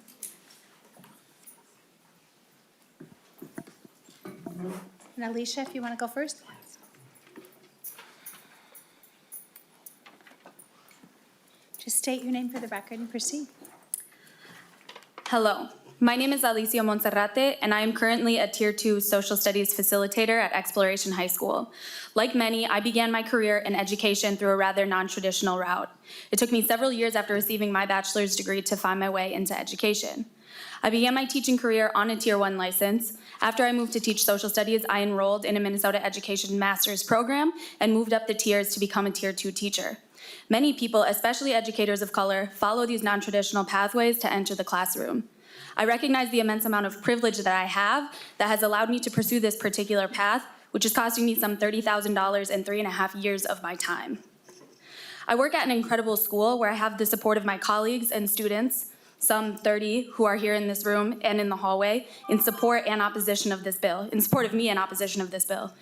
And Alicia, if you want to go first. Just state your name for the record and proceed. Hello, my name is Alicia Monserrate, and I am currently a Tier 2 Social Studies Facilitator at Exploration High School. Like many, I began my career in education through a rather non-traditional route. It took me several years after receiving my bachelor's degree to find my way into education. I began my teaching career on a Tier 1 license. After I moved to teach social studies, I enrolled in a Minnesota Education Master's program and moved up the tiers to become a Tier 2 teacher. Many people, especially educators of color, follow these non-traditional pathways to enter the classroom. I recognize the immense amount of privilege that I have that has allowed me to pursue this particular path, which is costing me some $30,000 and 3.5 years of my time. I work at an incredible school where I have the support of my colleagues and students, some 30 who are here in this room and in the hallway, in support and opposition of this bill, in support of me in opposition of this bill.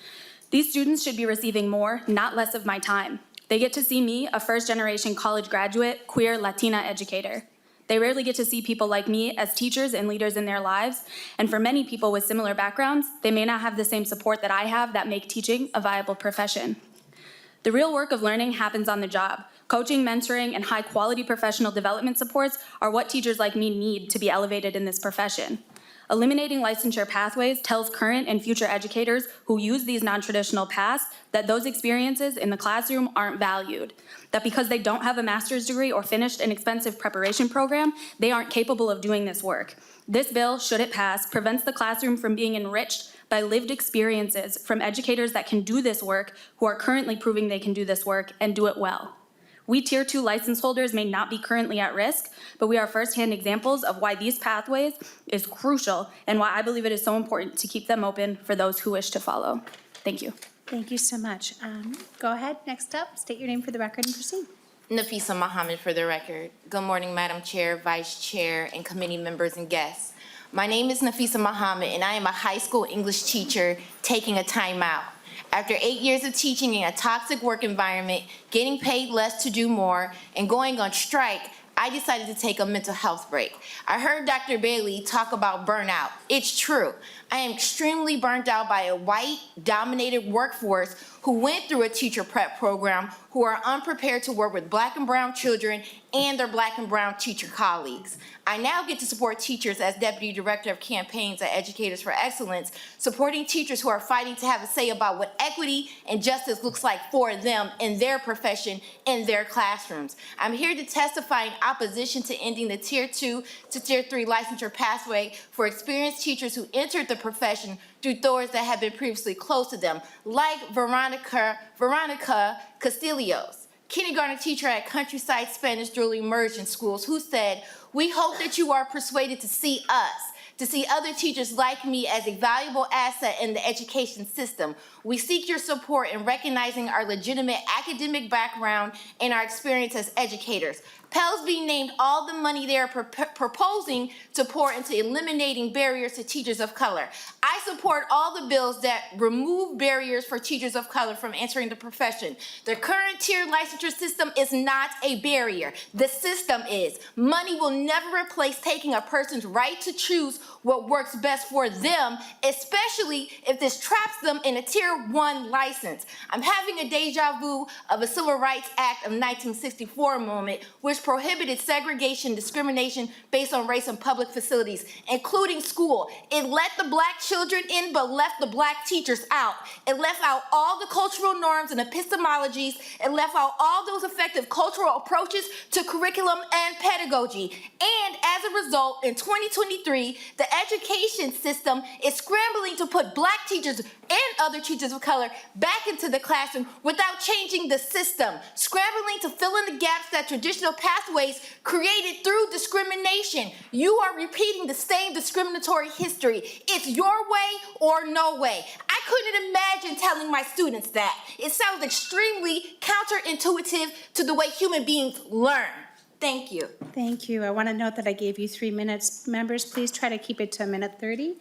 These students should be receiving more, not less of my time. They get to see me, a first-generation college graduate, queer, Latina educator. They rarely get to see people like me as teachers and leaders in their lives, and for many people with similar backgrounds, they may not have the same support that I have that make teaching a viable profession. The real work of learning happens on the job. Coaching, mentoring, and high-quality professional development supports are what teachers like me need to be elevated in this profession. Eliminating licensure pathways tells current and future educators who use these non-traditional paths that those experiences in the classroom aren't valued, that because they don't have a master's degree or finished an expensive preparation program, they aren't capable of doing this work. This bill, should it pass, prevents the classroom from being enriched by lived experiences from educators that can do this work, who are currently proving they can do this work and do it well. We Tier 2 license holders may not be currently at risk, but we are firsthand examples of why these pathways is crucial and why I believe it is so important to keep them open for those who wish to follow. Thank you. Thank you so much. Go ahead, next up, state your name for the record and proceed. Nafisa Muhammad for the record. Good morning, Madam Chair, Vice Chair, and committee members and guests. My name is Nafisa Muhammad, and I am a high school English teacher taking a time out. After 8 years of teaching in a toxic work environment, getting paid less to do more, and going on strike, I decided to take a mental health break. I heard Dr. Bailey talk about burnout. It's true. I am extremely burnt out by a white-dominated workforce who went through a teacher prep program, who are unprepared to work with Black and brown children and their Black and brown teacher colleagues. I now get to support teachers as Deputy Director of Campaigns at Educators for Excellence, supporting teachers who are fighting to have a say about what equity and justice looks like for them in their profession, in their classrooms. I'm here to testify in opposition to ending the Tier 2 to Tier 3 licensure pathway for experienced teachers who entered the profession through doors that had been previously closed to them, like Veronica Castillos, kindergarten teacher at Countryside Spanish dual immersion schools, who said, "We hope that you are persuaded to see us, to see other teachers like me as a valuable asset in the education system. We seek your support in recognizing our legitimate academic background and our experience as educators." Pell's being named all the money they are proposing to pour into eliminating barriers to teachers of color. I support all the bills that remove barriers for teachers of color from entering the profession. The current tiered licensure system is not a barrier. The system is. Money will never replace taking a person's right to choose what works best for them, especially if this traps them in a Tier 1 license. I'm having a deja vu of a Civil Rights Act of 1964 moment, which prohibited segregation, discrimination based on race in public facilities, including school. It let the Black children in, but left the Black teachers out. It left out all the cultural norms and epistemologies. It left out all those effective cultural approaches to curriculum and pedagogy. And as a result, in 2023, the education system is scrambling to put Black teachers and other teachers of color back into the classroom without changing the system, scrambling to fill in the gaps that traditional pathways created through discrimination. You are repeating the same discriminatory history. It's your way or no way. I couldn't imagine telling my students that. It sounds extremely counterintuitive to the way human beings learn. Thank you. Thank you. I want to note that I gave you 3 minutes. Members, please try to keep it to 1:30.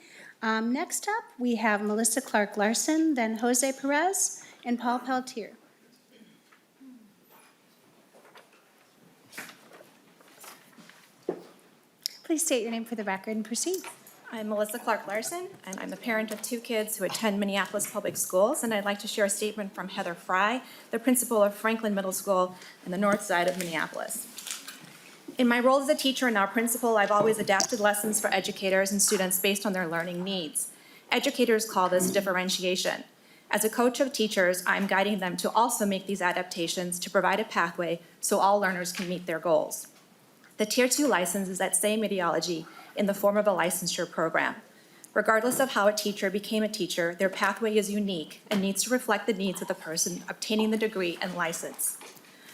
Next up, we have Melissa Clark Larson, then Jose Perez, and Paul Pelletier. Please state your name for the record and proceed. I'm Melissa Clark Larson, and I'm the parent of 2 kids who attend Minneapolis Public Schools, and I'd like to share a statement from Heather Fry, the principal of Franklin Middle School in the north side of Minneapolis. In my role as a teacher and now principal, I've always adapted lessons for educators and students based on their learning needs. Educators call this differentiation. As a coach of teachers, I'm guiding them to also make these adaptations to provide a pathway so all learners can meet their goals. The Tier 2 license is that same ideology in the form of a licensure program. Regardless of how a teacher became a teacher, their pathway is unique and needs to reflect the needs of the person obtaining the degree and license.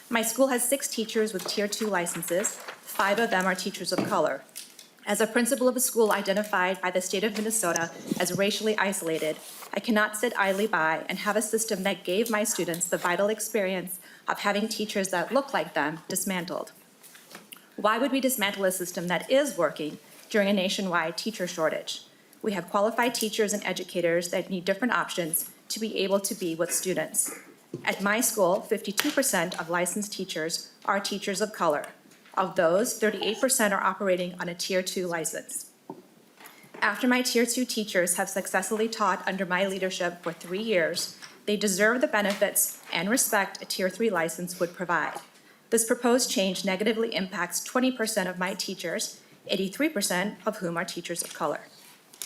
My school has 6 teachers with Tier 2 licenses. 5 of them are teachers of color. As a principal of a school identified by the state of Minnesota as racially isolated, I cannot sit idly by and have a system that gave my students the vital experience of having teachers that look like them dismantled. Why would we dismantle a system that is working during a nationwide teacher shortage? We have qualified teachers and educators that need different options to be able to be with students. At my school, 52% of licensed teachers are teachers of color. Of those, 38% are operating on a Tier 2 license. After my Tier 2 teachers have successfully taught under my leadership for 3 years, they deserve the benefits and respect a Tier 3 license would provide. This proposed change negatively impacts 20% of my teachers, 83% of whom are teachers of color.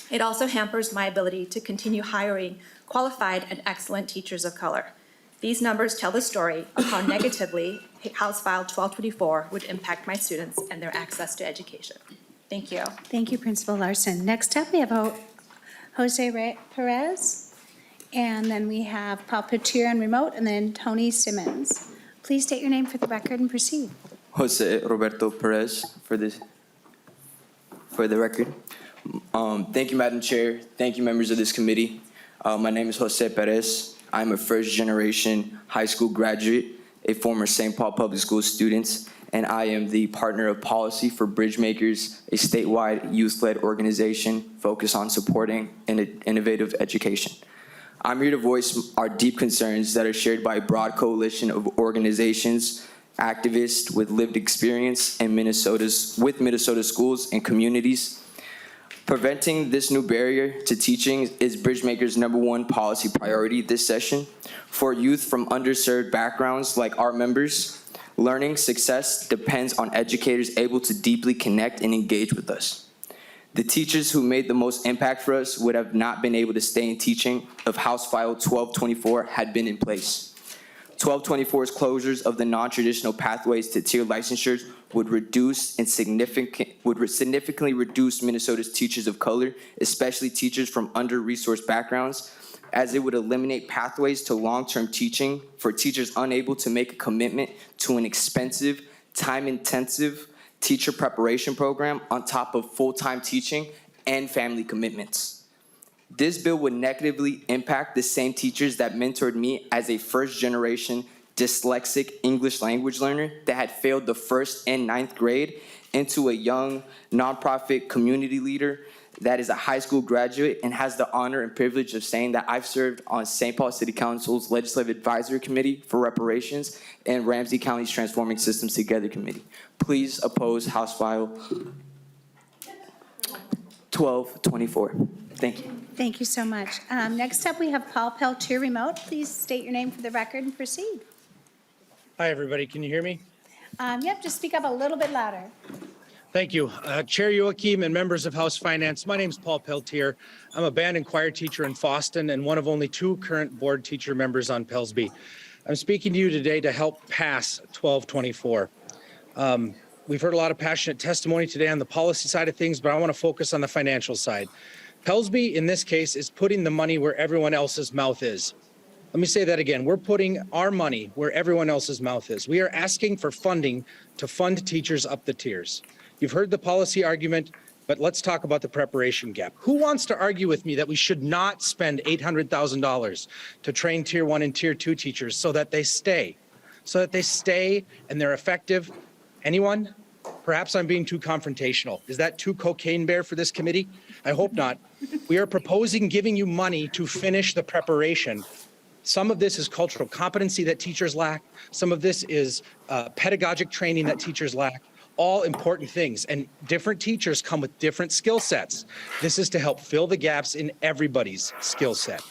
It also hampers my ability to continue hiring qualified and excellent teachers of color. These numbers tell the story of how negatively House File 1224 would impact my students and their access to education. Thank you. Thank you, Principal Larson. Next up, we have Jose Perez, and then we have Paul Petier on remote, and then Tony Simmons. Please state your name for the record and proceed. Jose Roberto Perez for the record. Thank you, Madam Chair. Thank you, members of this committee. My name is Jose Perez. I'm a first-generation high school graduate, a former St. Paul Public School student, and I am the partner of policy for Bridgemakers, a statewide youth-led organization focused on supporting innovative education. I'm here to voice our deep concerns that are shared by a broad coalition of organizations, activists with lived experience in Minnesota schools and communities. Preventing this new barrier to teaching is Bridgemakers' #1 policy priority this session. For youth from underserved backgrounds like our members, learning success depends on educators able to deeply connect and engage with us. The teachers who made the most impact for us would have not been able to stay in teaching if House File 1224 had been in place. 1224's closures of the non-traditional pathways to tier licensures would significantly reduce Minnesota's teachers of color, especially teachers from under-resourced backgrounds, as it would eliminate pathways to long-term teaching for teachers unable to make a commitment to an expensive, time-intensive teacher preparation program on top of full-time teaching and family commitments. This bill would negatively impact the same teachers that mentored me as a first-generation dyslexic English language learner that had failed the 1st and 9th grade into a young nonprofit community leader that is a high school graduate and has the honor and privilege of saying that I've served on St. Paul City Council's Legislative Advisory Committee for Reparations and Ramsey County's Transforming Systems Together Committee. Please oppose House File 1224. Thank you. Thank you so much. Next up, we have Paul Peltier remote. Please state your name for the record and proceed. Hi, everybody. Can you hear me? Yep, just speak up a little bit louder. Thank you. Chair Joachim and members of House Finance, my name is Paul Peltier. I'm a band and choir teacher in Foston and one of only 2 current board teacher members on Pellsby. I'm speaking to you today to help pass 1224. We've heard a lot of passionate testimony today on the policy side of things, but I want to focus on the financial side. Pellsby, in this case, is putting the money where everyone else's mouth is. Let me say that again. We're putting our money where everyone else's mouth is. We are asking for funding to fund teachers up the tiers. You've heard the policy argument, but let's talk about the preparation gap. Who wants to argue with me that we should not spend $800,000 to train Tier 1 and Tier 2 teachers so that they stay? So that they stay and they're effective? Anyone? Perhaps I'm being too confrontational. Is that too cocaine bear for this committee? I hope not. We are proposing giving you money to finish the preparation. Some of this is cultural competency that teachers lack. Some of this is pedagogic training that teachers lack. All important things. And different teachers come with different skill sets. This is to help fill the gaps in everybody's skill set.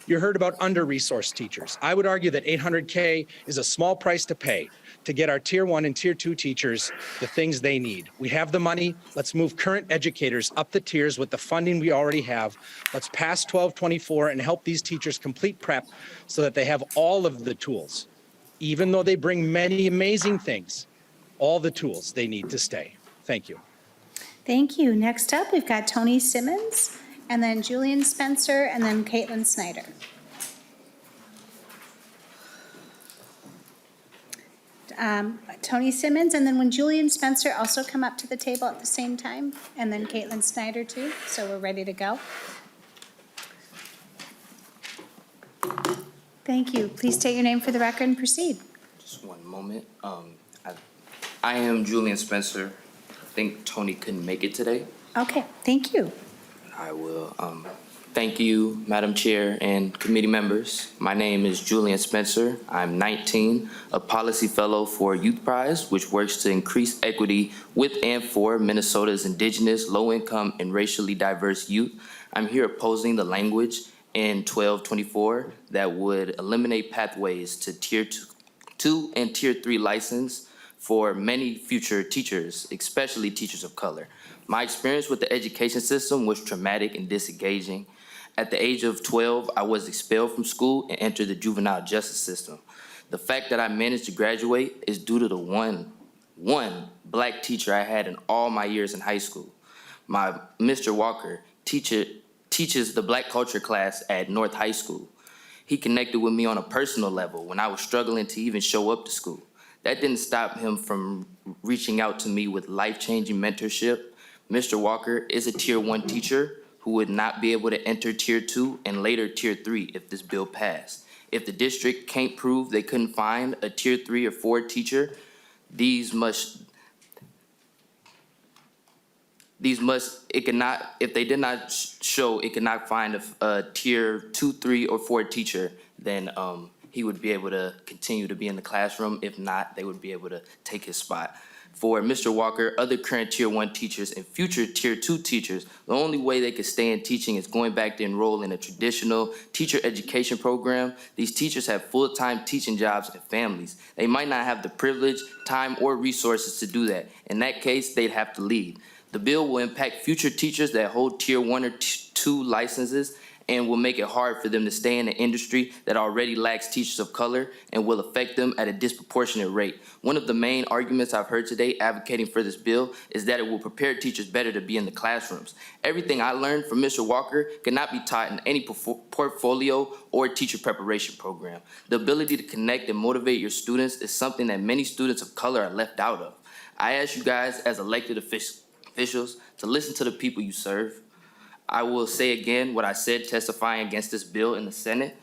You heard about under-resourced teachers. I would argue that $800K is a small price to pay to get our Tier 1 and Tier 2 teachers the things they need. We have the money. Let's move current educators up the tiers with the funding we already have. Let's pass 1224 and help these teachers complete prep so that they have all of the tools, even though they bring many amazing things, all the tools they need to stay. Thank you. Thank you. Next up, we've got Tony Simmons, and then Julian Spencer, and then Caitlin Snyder. Tony Simmons, and then when Julian Spencer also come up to the table at the same time, and then Caitlin Snyder too, so we're ready to go. Thank you. Please state your name for the record and proceed. Just one moment. I am Julian Spencer. I think Tony couldn't make it today. Okay, thank you. I will. Thank you, Madam Chair and committee members. My name is Julian Spencer. I'm 19, a policy fellow for Youth Prize, which works to increase equity with and for Minnesota's indigenous, low-income, and racially diverse youth. I'm here opposing the language in 1224 that would eliminate pathways to Tier 2 and Tier 3 license for many future teachers, especially teachers of color. My experience with the education system was traumatic and disengaging. At the age of 12, I was expelled from school and entered the juvenile justice system. The fact that I managed to graduate is due to the one black teacher I had in all my years in high school. My Mr. Walker teaches the black culture class at North High School. He connected with me on a personal level when I was struggling to even show up to school. That didn't stop him from reaching out to me with life-changing mentorship. Mr. Walker is a Tier 1 teacher who would not be able to enter Tier 2 and later Tier 3 if this bill passed. If the district can't prove they couldn't find a Tier 3 or 4 teacher, if they did not show it could not find a Tier 2, 3, or 4 teacher, then he would be able to continue to be in the classroom. If not, they would be able to take his spot. For Mr. Walker, other current Tier 1 teachers and future Tier 2 teachers, the only way they could stay in teaching is going back to enroll in a traditional teacher education program. These teachers have full-time teaching jobs and families. They might not have the privilege, time, or resources to do that. In that case, they'd have to leave. The bill will impact future teachers that hold Tier 1 or 2 licenses and will make it hard for them to stay in an industry that already lacks teachers of color and will affect them at a disproportionate rate. One of the main arguments I've heard today advocating for this bill is that it will prepare teachers better to be in the classrooms. Everything I learned from Mr. Walker cannot be taught in any portfolio or teacher preparation program. The ability to connect and motivate your students is something that many students of color are left out of. I ask you guys as elected officials to listen to the people you serve. I will say again what I said testifying against this bill in the Senate.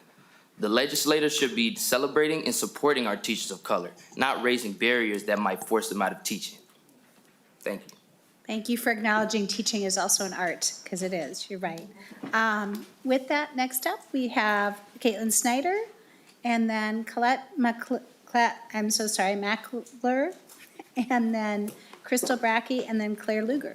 The legislators should be celebrating and supporting our teachers of color, not raising barriers that might force them out of teaching. Thank you. Thank you for acknowledging teaching is also an art, because it is, you're right. With that, next up, we have Caitlin Snyder, and then Colette Mackler, and then Crystal Brackey, and then Claire Luger.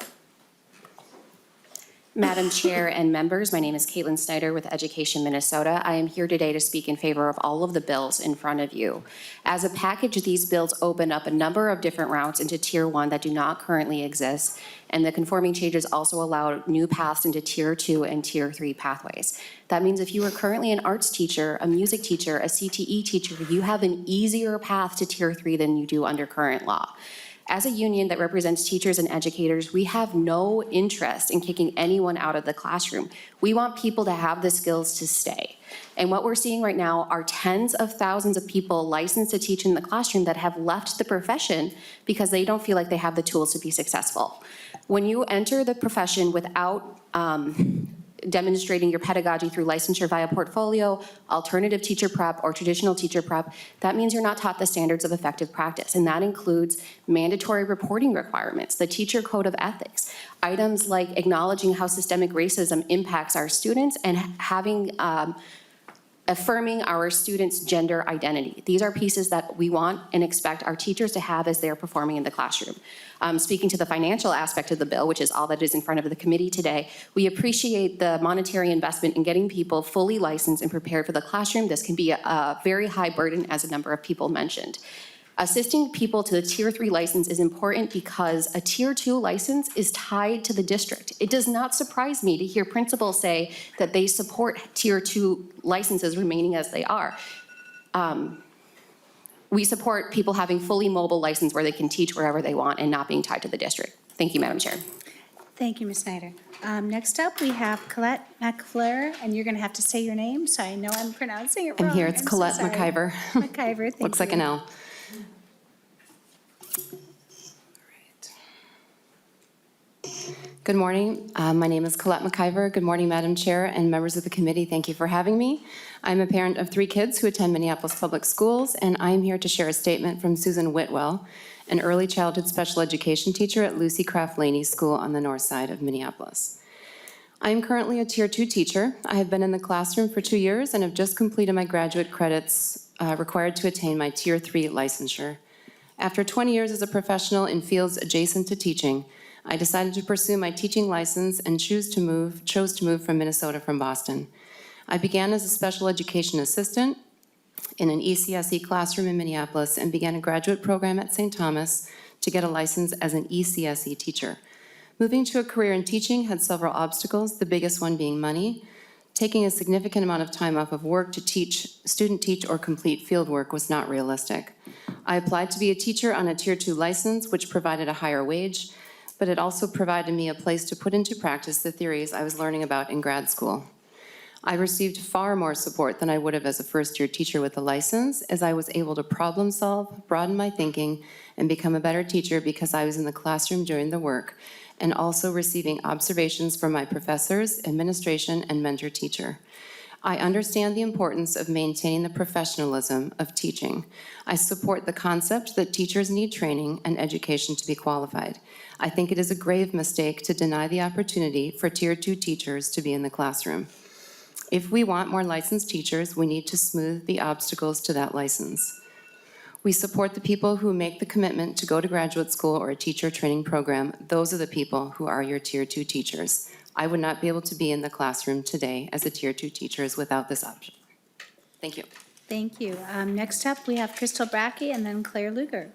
Madam Chair and members, my name is Caitlin Snyder with Education Minnesota. I am here today to speak in favor of all of the bills in front of you. As a package, these bills open up a number of different routes into Tier 1 that do not currently exist, and the conforming changes also allow new paths into Tier 2 and Tier 3 pathways. That means if you are currently an arts teacher, a music teacher, a CTE teacher, you have an easier path to Tier 3 than you do under current law. As a union that represents teachers and educators, we have no interest in kicking anyone out of the classroom. We want people to have the skills to stay. And what we're seeing right now are tens of thousands of people licensed to teach in the classroom that have left the profession because they don't feel like they have the tools to be successful. When you enter the profession without demonstrating your pedagogy through licensure via portfolio, alternative teacher prep, or traditional teacher prep, that means you're not taught the standards of effective practice. And that includes mandatory reporting requirements, the teacher code of ethics, items like acknowledging how systemic racism impacts our students, and affirming our students' gender identity. These are pieces that we want and expect our teachers to have as they're performing in the classroom. Speaking to the financial aspect of the bill, which is all that is in front of the committee today, we appreciate the monetary investment in getting people fully licensed and prepared for the classroom. This can be a very high burden, as a number of people mentioned. Assisting people to the Tier 3 license is important because a Tier 2 license is tied to the district. It does not surprise me to hear principals say that they support Tier 2 licenses remaining as they are. We support people having fully mobile license where they can teach wherever they want and not being tied to the district. Thank you, Madam Chair. Thank you, Ms. Snyder. Next up, we have Colette Mackler, and you're going to have to say your name, so I know I'm pronouncing it wrong. I'm here. It's Colette so sorry. McIver. McIver, thank you. Looks like an L. Good morning. My name is Colette McIver. Good morning, Madam Chair and members of the committee. Thank you for having me. I'm a parent of 3 kids who attend Minneapolis Public Schools, and I'm here to share a statement from Susan Whitwell, an early childhood special education teacher at Lucy Craft Laney School on the north side of Minneapolis. I am currently a Tier 2 teacher. I have been in the classroom for 2 years and have just completed my graduate credits required to attain my Tier 3 licensure. After 20 years as a professional in fields adjacent to teaching, I decided to pursue my teaching license and chose to move from Minnesota from Boston. I began as a special education assistant in an ECSE classroom in Minneapolis and began a graduate program at St. Thomas to get a license as an ECSE teacher. Moving to a career in teaching had several obstacles, the biggest one being money. Taking a significant amount of time off of work to student teach or complete field work was not realistic. I applied to be a teacher on a Tier 2 license, which provided a higher wage, but it also provided me a place to put into practice the theories I was learning about in grad school. I received far more support than I would have as a first-year teacher with a license, as I was able to problem solve, broaden my thinking, and become a better teacher because I was in the classroom doing the work, and also receiving observations from my professors, administration, and mentor teacher. I understand the importance of maintaining the professionalism of teaching. I support the concept that teachers need training and education to be qualified. I think it is a grave mistake to deny the opportunity for Tier 2 teachers to be in the classroom. If we want more licensed teachers, we need to smooth the obstacles to that license. We support the people who make the commitment to go to graduate school or a teacher training program. Those are the people who are your Tier 2 teachers. I would not be able to be in the classroom today as a Tier 2 teacher without this option. Thank you. Thank you. Next up, we have Crystal Brackey and then Claire Luger.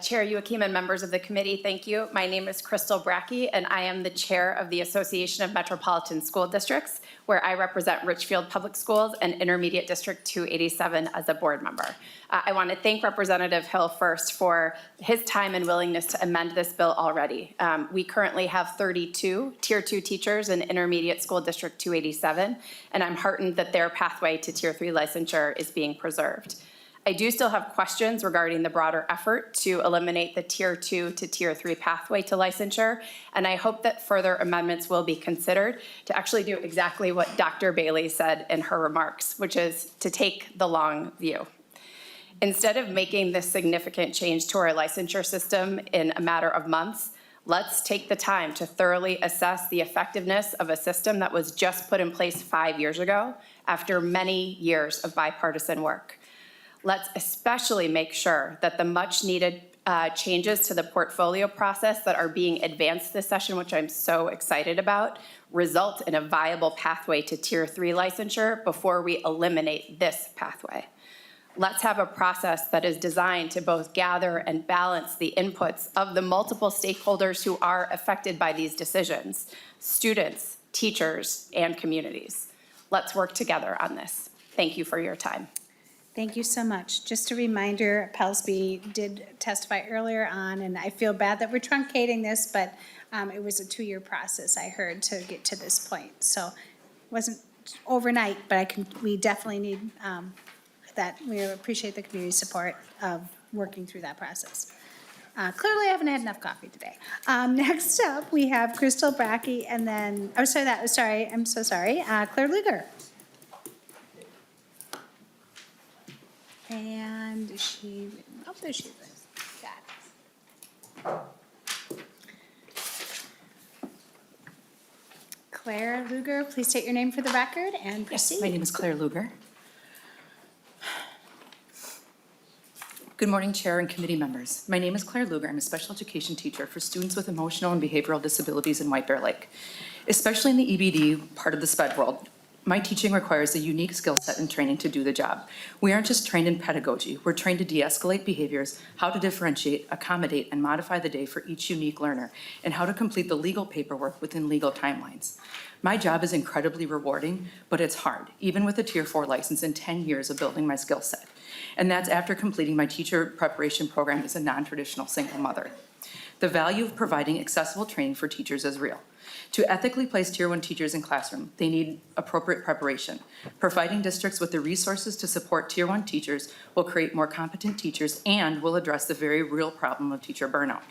Chair Joachim and members of the committee, thank you. My name is Crystal Brackey, and I am the chair of the Association of Metropolitan School Districts, where I represent Richfield Public Schools and Intermediate District 287 as a board member. I want to thank Representative Hill first for his time and willingness to amend this bill already. We currently have 32 Tier 2 teachers in Intermediate School District 287, and I'm heartened that their pathway to Tier 3 licensure is being preserved. I do still have questions regarding the broader effort to eliminate the Tier 2 to Tier 3 pathway to licensure, and I hope that further amendments will be considered to actually do exactly what Dr. Bailey said in her remarks, which is to take the long view. Instead of making this significant change to our licensure system in a matter of months, let's take the time to thoroughly assess the effectiveness of a system that was just put in place 5 years ago after many years of bipartisan work. Let's especially make sure that the much-needed changes to the portfolio process that are being advanced this session, which I'm so excited about, result in a viable pathway to Tier 3 licensure before we eliminate this pathway. Let's have a process that is designed to both gather and balance the inputs of the multiple stakeholders who are affected by these decisions: students, teachers, and communities. Let's work together on this. Thank you for your time. Thank you so much. Just a reminder, Pelsby did testify earlier on, and I feel bad that we're truncating this, but it was a 2-year process, I heard, to get to this point. So it wasn't overnight, but we definitely need that. We appreciate the community support of working through that process. Clearly, I haven't had enough coffee today. Next up, we have Crystal Brackey, and then, I'm so sorry, Claire Luger. And there she is. Got it. Claire Luger, please state your name for the record and proceed. Yes, my name is Claire Luger. Good morning, Chair and committee members. My name is Claire Luger. I'm a special education teacher for students with emotional and behavioral disabilities in White Bear Lake. Especially in the EBD part of the SPED world, my teaching requires a unique skill set and training to do the job. We aren't just trained in pedagogy. We're trained to de-escalate behaviors, how to differentiate, accommodate, and modify the day for each unique learner, and how to complete the legal paperwork within legal timelines. My job is incredibly rewarding, but it's hard, even with a Tier 4 license and 10 years of building my skill set. And that's after completing my teacher preparation program as a non-traditional single mother. The value of providing accessible training for teachers is real. To ethically place Tier 1 teachers in classroom, they need appropriate preparation. Providing districts with the resources to support Tier 1 teachers will create more competent teachers and will address the very real problem of teacher burnout.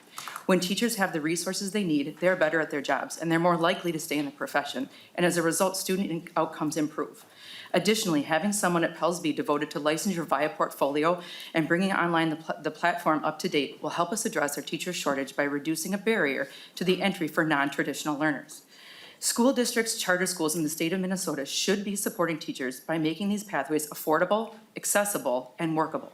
When teachers have the resources they need, they're better at their jobs and they're more likely to stay in the profession, and as a result, student outcomes improve. Additionally, having someone at Pelsby devoted to licensure via portfolio and bringing online the platform up to date will help us address our teacher shortage by reducing a barrier to the entry for non-traditional learners. School districts, charter schools in the state of Minnesota should be supporting teachers by making these pathways affordable, accessible, and workable.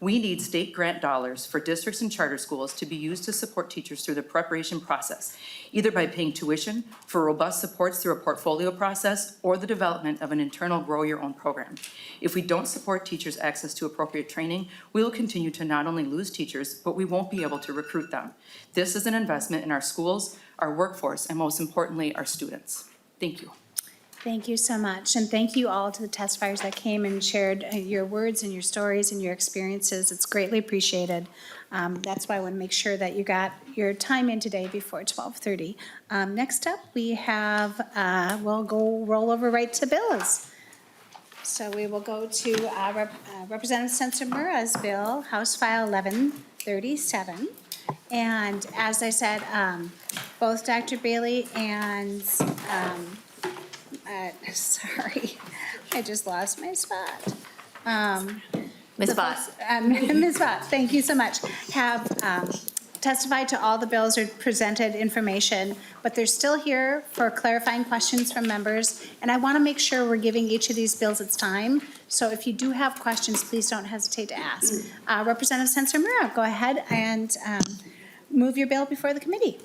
We need state grant dollars for districts and charter schools to be used to support teachers through the preparation process, either by paying tuition for robust supports through a portfolio process or the development of an internal grow your own program. If we don't support teachers' access to appropriate training, we will continue to not only lose teachers, but we won't be able to recruit them. This is an investment in our schools, our workforce, and most importantly, our students. Thank you. Thank you so much, and thank you all to the testifiers that came and shared your words and your stories and your experiences. It's greatly appreciated. That's why I want to make sure that you got your time in today before 12:30. Next up, we have, we'll go roll over right to bills. So we will go to Representative Sencer-Mura's bill, House File 1137. And as I said, both Dr. Bailey and sorry, I just lost my spot. Ms. Vaught. Ms. Vaught, thank you so much. Have testified to all the bills or presented information, but they're still here for clarifying questions from members. And I want to make sure we're giving each of these bills its time. So if you do have questions, please don't hesitate to ask. Representative Sencer-Mura, go ahead and move your bill before the committee.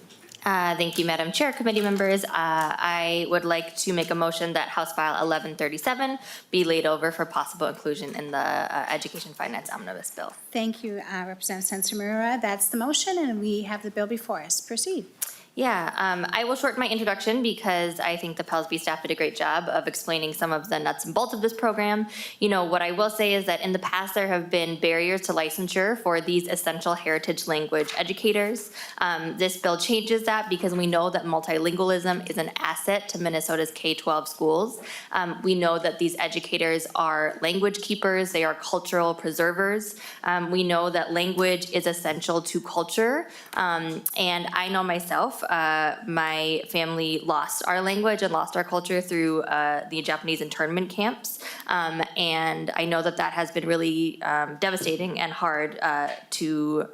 Thank you, Madam Chair, committee members. I would like to make a motion that House File 1137 be laid over for possible inclusion in the Education Finance Omnibus Bill. Thank you, Representative Sencer-Mura. That's the motion, and we have the bill before us. Proceed. Yeah, I will shorten my introduction because I think the Pellsby staff did a great job of explaining some of the nuts and bolts of this program. You know, what I will say is that in the past, there have been barriers to licensure for these essential heritage language educators. This bill changes that because we know that multilingualism is an asset to Minnesota's K-12 schools. We know that these educators are language keepers, they are cultural preservers. We know that language is essential to culture. And I know myself, my family lost our language and lost our culture through the Japanese internment camps. And I know that that has been really devastating and hard to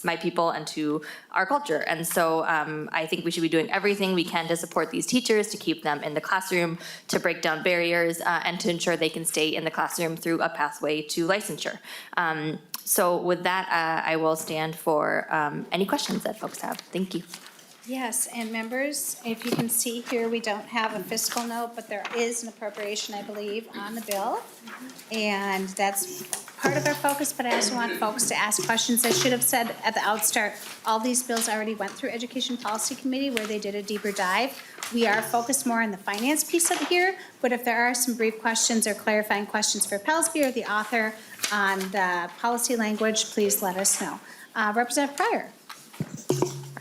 my people and to our culture. And so I think we should be doing everything we can to support these teachers, to keep them in the classroom, to break down barriers, and to ensure they can stay in the classroom through a pathway to licensure. So with that, I will stand for any questions that folks have. Thank you. Yes, and members, if you can see here, we don't have a fiscal note, but there is an appropriation, I believe, on the bill. And that's part of our focus, but I also want folks to ask questions. I should have said at the outstart, all these bills already went through Education Policy Committee where they did a deeper dive. We are focused more on the finance piece of it here, but if there are some brief questions or clarifying questions for Pellsby or the author on the policy language, please let us know. Representative Pryor.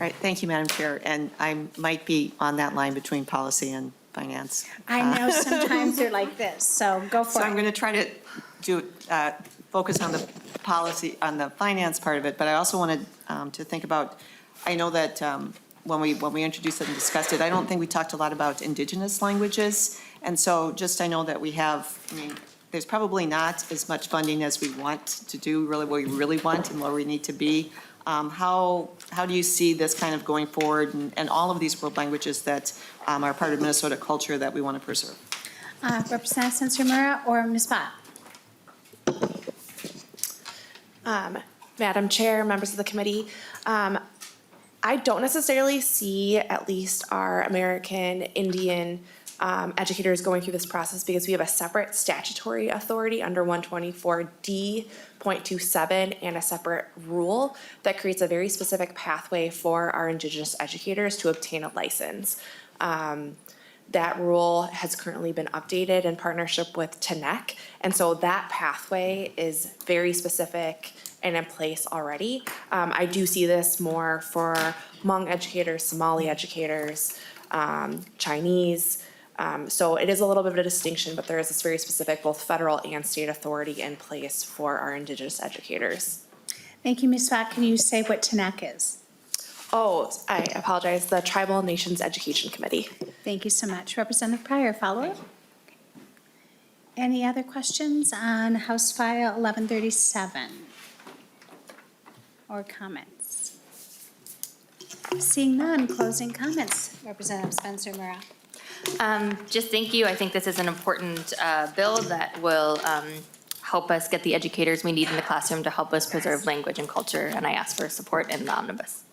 All right, thank you, Madam Chair, and I might be on that line between policy and finance. I know sometimes they're like this, so go for it. So I'm going to try to do focus on the policy, on the finance part of it, but I also wanted to think about, I know that when we introduced it and discussed it, I don't think we talked a lot about indigenous languages, and so just I know that we have, I mean, there's probably not as much funding as we want to do, really what we really want and where we need to be. How do you see this kind of going forward and all of these world languages that are part of Minnesota culture that we want to preserve? Representative Sencer-Mura or Ms. Vaught? Madam Chair, members of the committee, I don't necessarily see at least our American Indian educators going through this process because we have a separate statutory authority under 124D.27 and a separate rule that creates a very specific pathway for our Indigenous educators to obtain a license. That rule has currently been updated in partnership with TNEC, and so that pathway is very specific and in place already. I do see this more for Hmong educators, Somali educators, Chinese. So it is a little bit of a distinction, but there is this very specific both federal and state authority in place for our Indigenous educators. Thank you, Ms. Vaught. Can you say what TNEC is? Oh, I apologize, the Tribal Nations Education Committee. Thank you so much. Representative Pryor, follow-up? Any other questions on House File 1137? Or comments? Seeing none, closing comments. Representative Sencer-Mura. Just thank you. I think this is an important bill that will help us get the educators we need in the classroom to help us preserve language and culture, and I ask for support in the omnibus.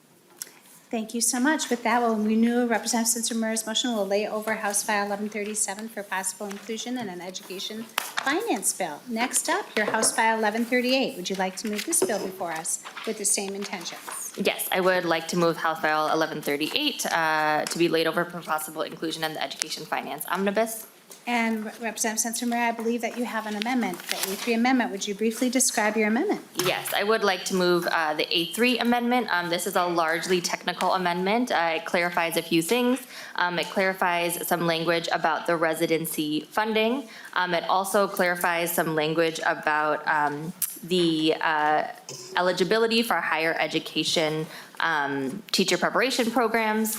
Thank you so much. With that, we'll renew Representative Sencer-Mura's motion. We'll lay over House File 1137 for possible inclusion in an education finance bill. Next up, your House File 1138. Would you like to move this bill before us with the same intentions? Yes, I would like to move House File 1138 to be laid over for possible inclusion in the education finance omnibus. And Representative Sencer-Mura, I believe that you have an amendment, the A3 amendment. Would you briefly describe your amendment? Yes, I would like to move the A3 amendment. This is a largely technical amendment. It clarifies a few things. It clarifies some language about the residency funding. It also clarifies some language about the eligibility for higher education teacher preparation programs.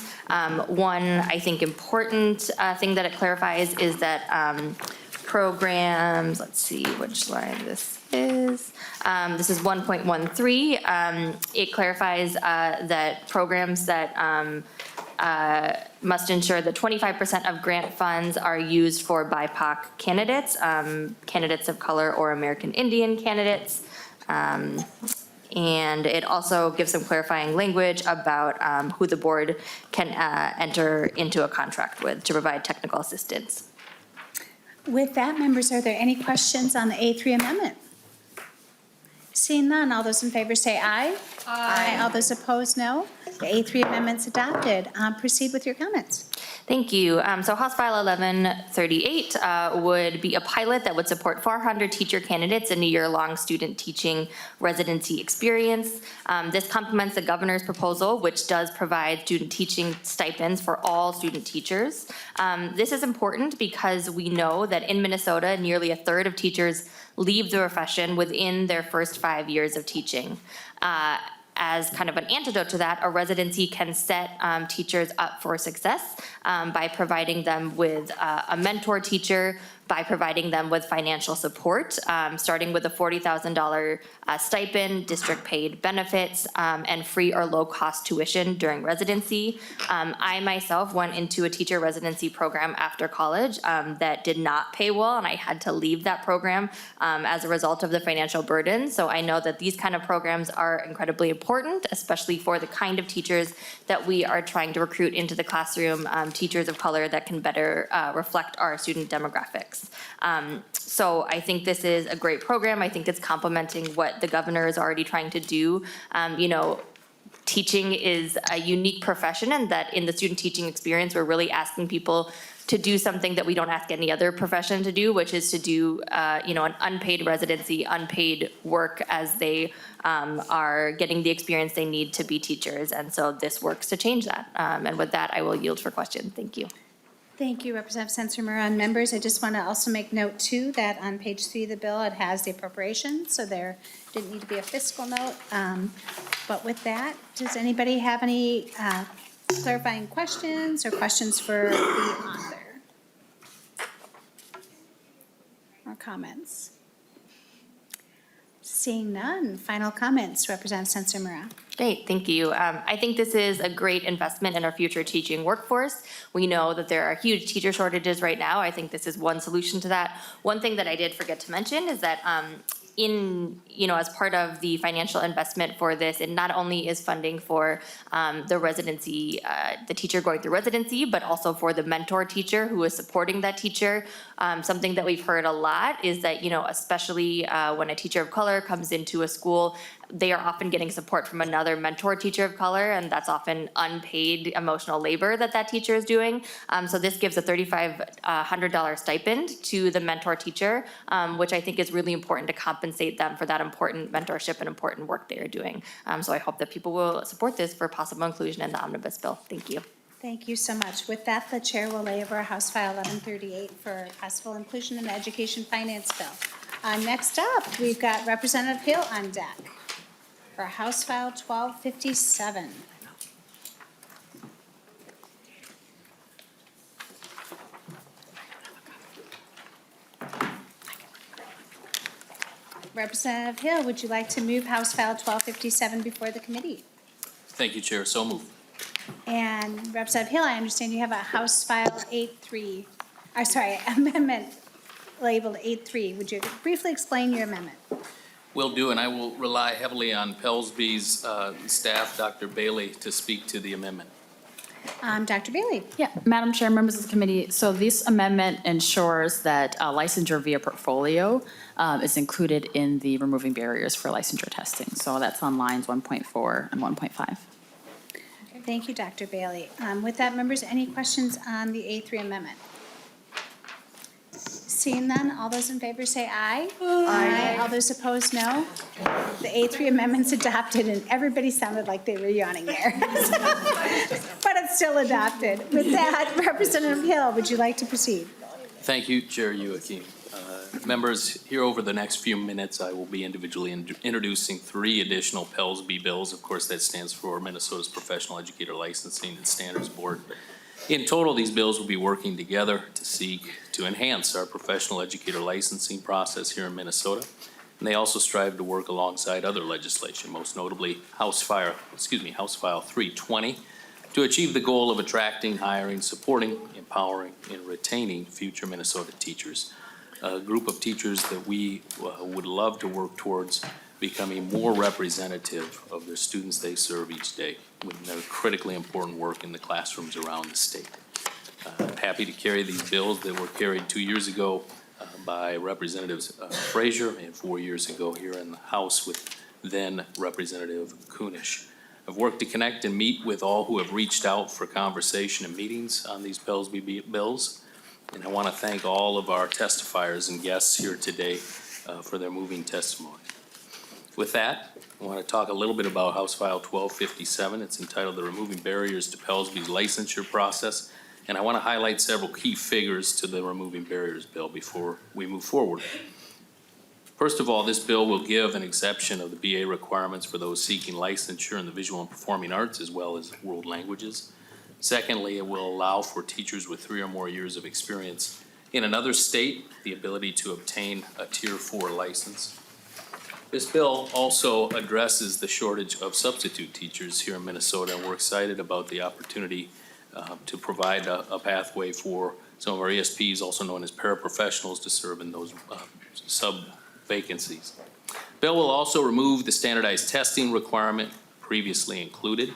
One, I think, important thing that it clarifies is that programs, let's see which line this is. This is 1.13. It clarifies that programs that must ensure that 25% of grant funds are used for BIPOC candidates, candidates of color or American Indian candidates. And it also gives some clarifying language about who the board can enter into a contract with to provide technical assistance. With that, members, are there any questions on the A3 amendment? Seeing none, all those in favor say aye. Aye. All those opposed, no. The A3 amendment's adopted. Proceed with your comments. Thank you. So House File 1138 would be a pilot that would support 400 teacher candidates in a year-long student teaching residency experience. This complements the governor's proposal, which does provide student teaching stipends for all student teachers. This is important because we know that in Minnesota, nearly a third of teachers leave the profession within their first 5 years of teaching. As kind of an antidote to that, a residency can set teachers up for success by providing them with a mentor teacher, by providing them with financial support, starting with a $40,000 stipend, district-paid benefits, and free or low-cost tuition during residency. I myself went into a teacher residency program after college that did not pay well, and I had to leave that program as a result of the financial burden. So I know that these kind of programs are incredibly important, especially for the kind of teachers that we are trying to recruit into the classroom, teachers of color that can better reflect our student demographics. So I think this is a great program. I think it's complementing what the governor is already trying to do. You know, teaching is a unique profession, and that in the student teaching experience, we're really asking people to do something that we don't ask any other profession to do, which is to do, you know, an unpaid residency, unpaid work as they are getting the experience they need to be teachers. And so this works to change that. And with that, I will yield for questions. Thank you. Thank you, Representative Sencer-Mura. And members, I just want to also make note too that on page 3 of the bill, it has the appropriation, so there didn't need to be a fiscal note. But with that, does anybody have any clarifying questions or questions for the author? Or comments? Seeing none, final comments, Representative Sencer-Mura. Great, thank you. I think this is a great investment in our future teaching workforce. We know that there are huge teacher shortages right now. I think this is one solution to that. One thing that I did forget to mention is that as part of the financial investment for this, it not only is funding for the residency, the teacher going through residency, but also for the mentor teacher who is supporting that teacher. Something that we've heard a lot is that, especially when a teacher of color comes into a school, they are often getting support from another mentor teacher of color, and that's often unpaid emotional labor that teacher is doing. So this gives a $3,500 stipend to the mentor teacher, which I think is really important to compensate them for that important mentorship and important work they are doing. So I hope that people will support this for possible inclusion in the omnibus bill. Thank you. Thank you so much. With that, the chair will lay over House File 1138 for possible inclusion in the education finance bill. Next up, we've got Representative Hill on deck for House File 1257. Representative Hill, would you like to move House File 1257 before the committee? Thank you, Chair. So moved. And Representative Hill, I understand you have a House File Amendment labeled 8.3. Would you briefly explain your amendment? Will do, and I will rely heavily on Pellsby's staff, Dr. Bailey, to speak to the amendment. Dr. Bailey? Yeah, Madam Chair, members of the committee, so this amendment ensures that licensure via portfolio is included in the removing barriers for licensure testing. So that's on lines 1.4 and 1.5. Thank you, Dr. Bailey. With that, members, any questions on the A3 amendment? Seeing none, all those in favor say aye. Aye. All those opposed, no. The A3 amendment's adopted, and everybody sounded like they were yawning there. But it's still adopted. With that, Representative Hill, would you like to proceed? Thank you, Chair Youakim. Members, here over the next few minutes, I will be individually introducing 3 additional Pellsby bills. Of course, that stands for Minnesota's Professional Educator Licensing and Standards Board. In total, these bills will be working together to seek to enhance our professional educator licensing process here in Minnesota. And they also strive to work alongside other legislation, most notably House File 320, to achieve the goal of attracting, hiring, supporting, empowering, and retaining future Minnesota teachers. A group of teachers that we would love to work towards becoming more representative of their students they serve each day with their critically important work in the classrooms around the state. I'm happy to carry these bills that were carried 2 years ago by Representatives Frazier and 4 years ago here in the House with then Representative Kunish. I've worked to connect and meet with all who have reached out for conversation and meetings on these Pellsby bills. And I want to thank all of our testifiers and guests here today for their moving testimony. With that, I want to talk a little bit about House File 1257. It's entitled The Removing Barriers to Pellsby's Licensure Process. And I want to highlight several key figures to the Removing Barriers bill before we move forward. First of all, this bill will give an exception of the BA requirements for those seeking licensure in the visual and performing arts as well as world languages. Secondly, it will allow for teachers with 3 or more years of experience in another state the ability to obtain a Tier 4 license. This bill also addresses the shortage of substitute teachers here in Minnesota, and we're excited about the opportunity to provide a pathway for some of our ESPs, also known as paraprofessionals, to serve in those sub-vacancies. Bill will also remove the standardized testing requirement previously included,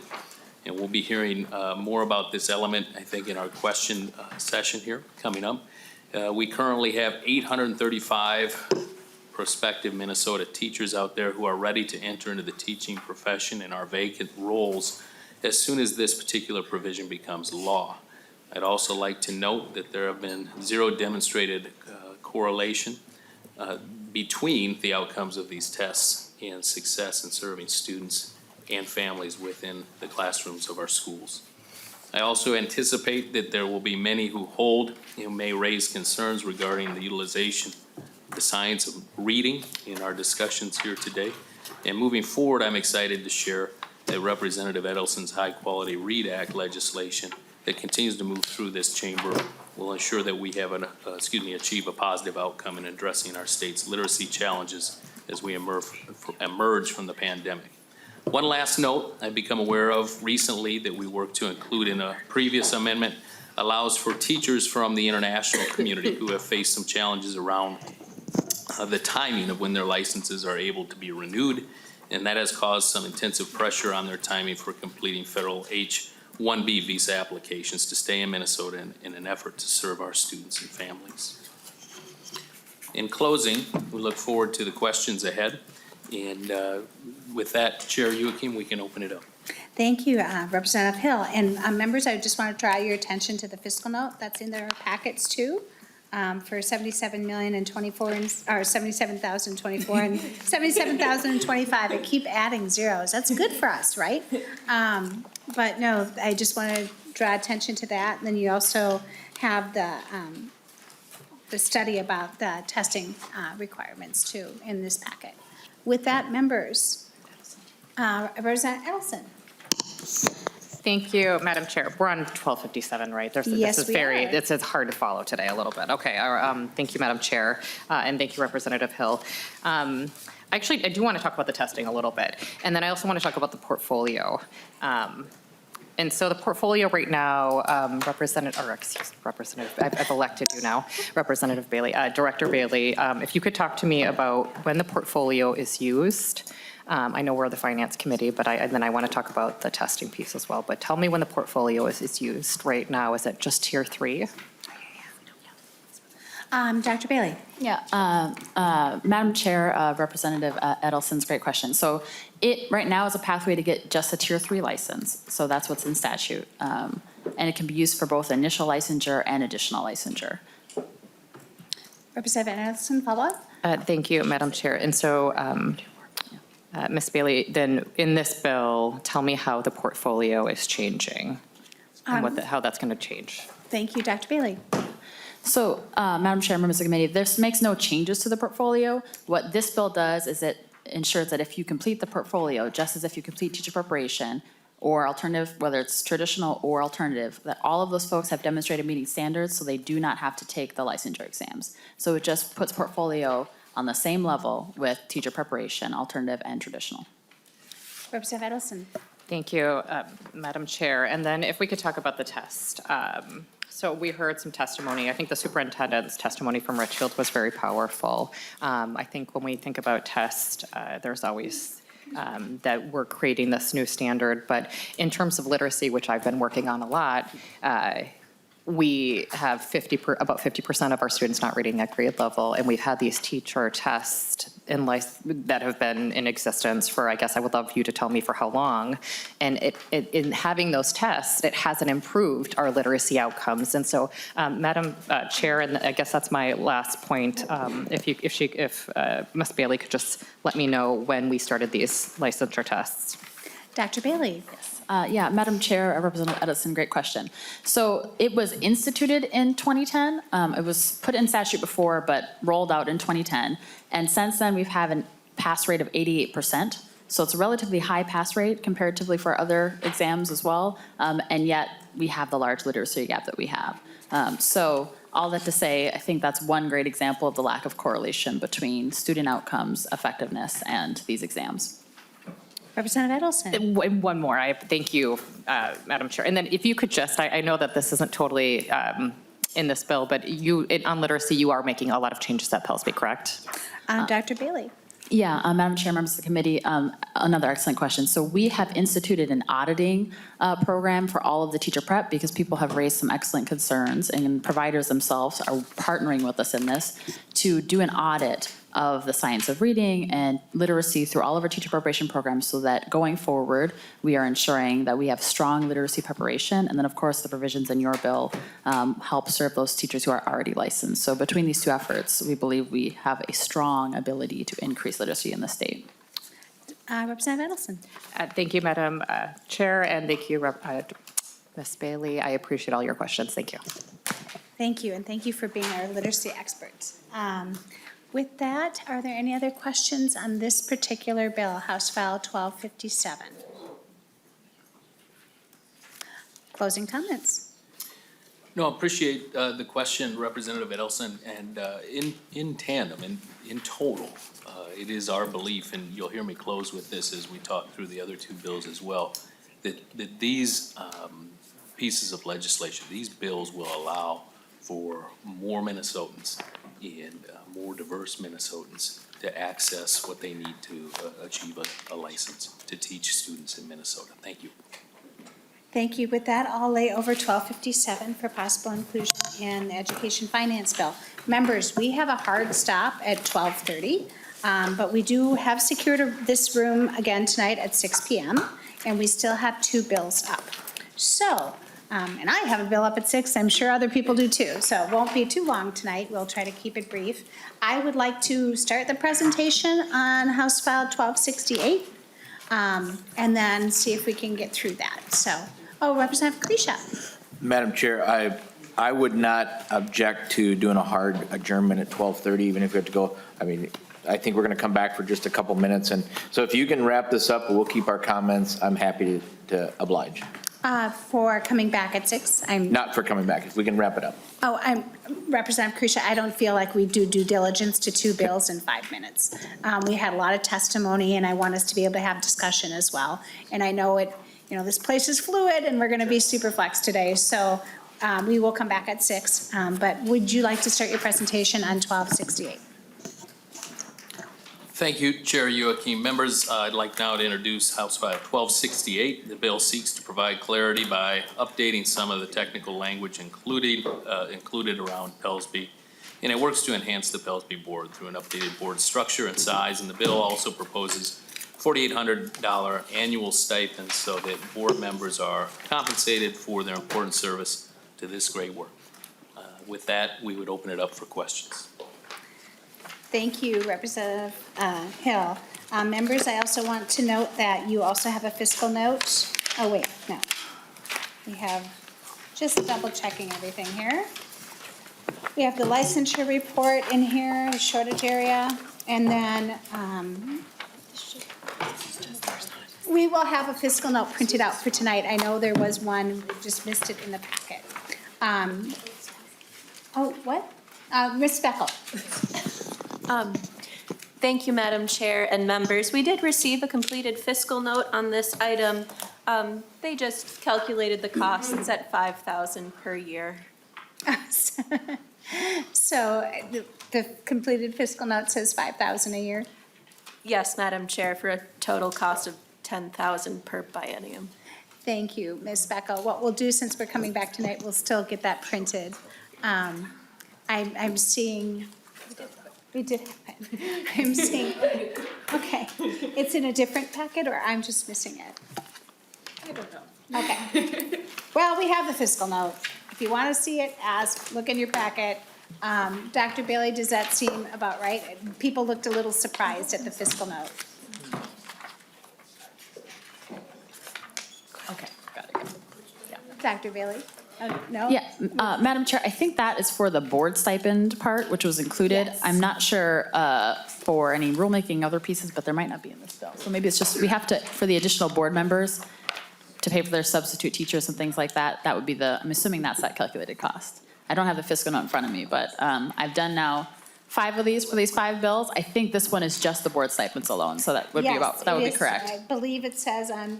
and we'll be hearing more about this element, I think, in our question session here coming up. We currently have 835 prospective Minnesota teachers out there who are ready to enter into the teaching profession in our vacant roles as soon as this particular provision becomes law. I'd also like to note that there have been 0 demonstrated correlation between the outcomes of these tests and success in serving students and families within the classrooms of our schools. I also anticipate that there will be many who may raise concerns regarding the utilization of the science of reading in our discussions here today. And moving forward, I'm excited to share that Representative Edelson's High Quality Read Act legislation that continues to move through this chamber will ensure that we have achieve a positive outcome in addressing our state's literacy challenges as we emerge from the pandemic. One last note I've become aware of recently that we worked to include in a previous amendment allows for teachers from the international community who have faced some challenges around the timing of when their licenses are able to be renewed, and that has caused some intensive pressure on their timing for completing federal H-1B visa applications to stay in Minnesota in an effort to serve our students and families. In closing, we look forward to the questions ahead. And with that, Chair Youakim, we can open it up. Thank you, Representative Hill. And members, I just want to draw your attention to the fiscal note that's in their packets too, for $77,024 and 77,025. I keep adding zeros. That's good for us, right? But no, I just want to draw attention to that. And then you also have the study about the testing requirements too in this packet. With that, members, Representative Edelson. Thank you, Madam Chair. We're on 1257, right? Yes, we are. It's hard to follow today a little bit. Okay, thank you, Madam Chair, and thank you, Representative Hill. Actually, I do want to talk about the testing a little bit, and then I also want to talk about the portfolio. And so the portfolio right now, I've elected you now, Representative Bailey, Director Bailey, if you could talk to me about when the portfolio is used. I know we're the Finance Committee, but then I want to talk about the testing piece as well. But tell me when the portfolio is used right now. Is it just Tier 3? Dr. Bailey? Yeah, Madam Chair, Representative Edelson's great question. So it right now is a pathway to get just a Tier 3 license. So that's what's in statute. And it can be used for both initial licensure and additional licensure. Representative Edelson, follow up? Thank you, Madam Chair. And so, Ms. Bailey, then in this bill, tell me how the portfolio is changing and how that's going to change. Thank you, Dr. Bailey. So, Madam Chair, members of the committee, this makes no changes to the portfolio. What this bill does is it ensures that if you complete the portfolio, just as if you complete teacher preparation or alternative, whether it's traditional or alternative, that all of those folks have demonstrated meeting standards, so they do not have to take the licensure exams. So it just puts portfolio on the same level with teacher preparation, alternative and traditional. Representative Edelson. Thank you, Madam Chair. And then if we could talk about the test. So we heard some testimony. I think the superintendent's testimony from Richfield was very powerful. I think when we think about test, there's always that we're creating this new standard. But in terms of literacy, which I've been working on a lot, we have about 50% of our students not reading at grade level, and we've had these teacher tests in life that have been in existence for, I guess I would love you to tell me for how long. And in having those tests, it hasn't improved our literacy outcomes. And so, Madam Chair, and I guess that's my last point. If Ms. Bailey could just let me know when we started these licensure tests. Dr. Bailey. Yeah, Madam Chair, Representative Edison, great question. So it was instituted in 2010. It was put in statute before, but rolled out in 2010. And since then, we've had a pass rate of 88%. So it's a relatively high pass rate comparatively for other exams as well. And yet we have the large literacy gap that we have. So all that to say, I think that's one great example of the lack of correlation between student outcomes, effectiveness, and these exams. Representative Edelson. One more. Thank you, Madam Chair. And then if you could just, I know that this isn't totally in this bill, but on literacy, you are making a lot of changes at Pellsby, correct? Dr. Bailey. Yeah, Madam Chair, members of the committee, another excellent question. So we have instituted an auditing program for all of the teacher prep because people have raised some excellent concerns, and providers themselves are partnering with us in this to do an audit of the science of reading and literacy through all of our teacher preparation programs, so that going forward, we are ensuring that we have strong literacy preparation. And then, of course, the provisions in your bill help serve those teachers who are already licensed. So between these two efforts, we believe we have a strong ability to increase literacy in the state. Representative Edelson. Thank you, Madam Chair, and thank you, Ms. Bailey. I appreciate all your questions. Thank you. Thank you, and thank you for being our literacy experts. With that, are there any other questions on this particular bill, House File 1257? Closing comments. No, I appreciate the question, Representative Edelson, and in tandem, in total, it is our belief, and you'll hear me close with this as we talk through the other two bills as well, that these pieces of legislation, these bills will allow for more Minnesotans and more diverse Minnesotans to access what they need to achieve a license to teach students in Minnesota. Thank you. Thank you. With that, I'll lay over 1257 for possible inclusion in the education finance bill. Members, we have a hard stop at 12:30, but we do have secured this room again tonight at 6 p.m., and we still have two bills up. So, and I have a bill up at 6. I'm sure other people do too. So it won't be too long tonight. We'll try to keep it brief. I would like to start the presentation on House File 1268 and then see if we can get through that. So, Representative Kresha. Madam Chair, I would not object to doing a hard adjournment at 12:30, even if we have to go. I mean, I think we're going to come back for just a couple minutes. And so if you can wrap this up, we'll keep our comments. I'm happy to oblige. For coming back at 6? Not for coming back, if we can wrap it up. Representative Kresha, I don't feel like we do due diligence to two bills in 5 minutes. We had a lot of testimony, and I want us to be able to have discussion as well. And I know this place is fluid and we're going to be super flex today. So we will come back at 6. But would you like to start your presentation on 1268? Thank you, Chair Joachim. Members, I'd like now to introduce House File 1268. The bill seeks to provide clarity by updating some of the technical language included around PELSB. And it works to enhance the PELSB board through an updated board structure and size. And the bill also proposes $4,800 annual stipends so that board members are compensated for their important service to this great work. With that, we would open it up for questions. Thank you, Representative Hill. Members, I also want to note that you also have a fiscal note. Oh, wait, no. We have, just double checking everything here. We have the licensure report in here, the shortage area, and then we will have a fiscal note printed out for tonight. I know there was one, we just missed it in the packet. Oh, what? Ms. Speckel. Thank you, Madam Chair and members. We did receive a completed fiscal note on this item. They just calculated the cost. It's at $5,000 per year. So the completed fiscal note says $5,000 a year? Yes, Madam Chair, for a total cost of $10,000 per biennium. Thank you, Ms. Speckel. What we'll do, since we're coming back tonight, we'll still get that printed. I'm seeing, we did have it. I'm seeing, okay. It's in a different packet, or I'm just missing it? I don't know. Okay. Well, we have the fiscal note. If you want to see it, ask, look in your packet. Dr. Bailey, does that seem about right? People looked a little surprised at the fiscal note. Okay, got it. Yeah. Dr. Bailey? No? Yeah, Madam Chair, I think that is for the board stipend part, which was included. Yes. I'm not sure for any rulemaking other pieces, but there might not be in this bill. So maybe it's just, we have to, for the additional board members, to pay for their substitute teachers and things like that, that would be I'm assuming that's that calculated cost. I don't have the fiscal note in front of me, but I've done now 5 of these for these 5 bills. I think this one is just the board stipends alone, so that would be about, that would be correct. I believe it says on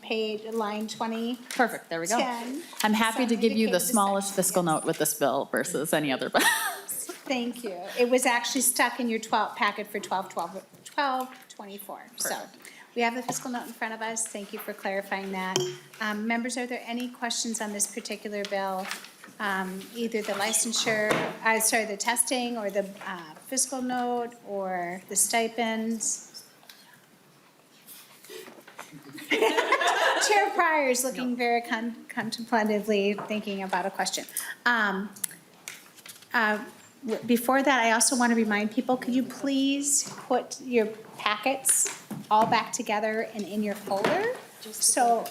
line 20. Perfect, there we go. 10. I'm happy to Some give you the indicate the smallest fiscal note with this bill versus any other bill. Thank you. It was actually stuck in your packet for 12/24. So we have the fiscal note in front of us. Thank you for clarifying that. Members, are there any questions on this particular bill? Either the licensure, the testing, or the fiscal note, or the stipends? Chair Pryor is looking very contemplatively thinking about a question. Before that, I also want to remind people, could you please put your packets all back together and in your folder? So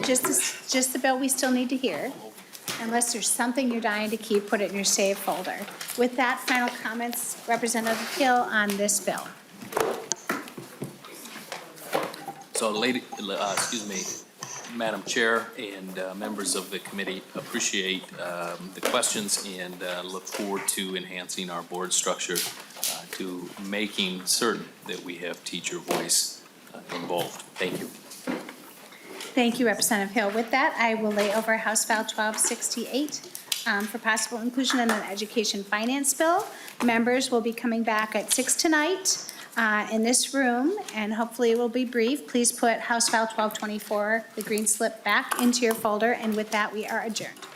just the bill we still need to hear. Unless there's something you're dying to keep, put it in your saved folder. With that, final comments, Representative Hill, on this bill. So, Madam Chair and members of the committee, appreciate the questions and look forward to enhancing our board structure to making certain that we have teacher voice involved. Thank you. Thank you, Representative Hill. With that, I will lay over House File 1268 for possible inclusion in an education finance bill. Members will be coming back at 6 tonight in this room, and hopefully it will be brief. Please put House File 1224, the green slip, back into your folder, and with that, we are adjourned.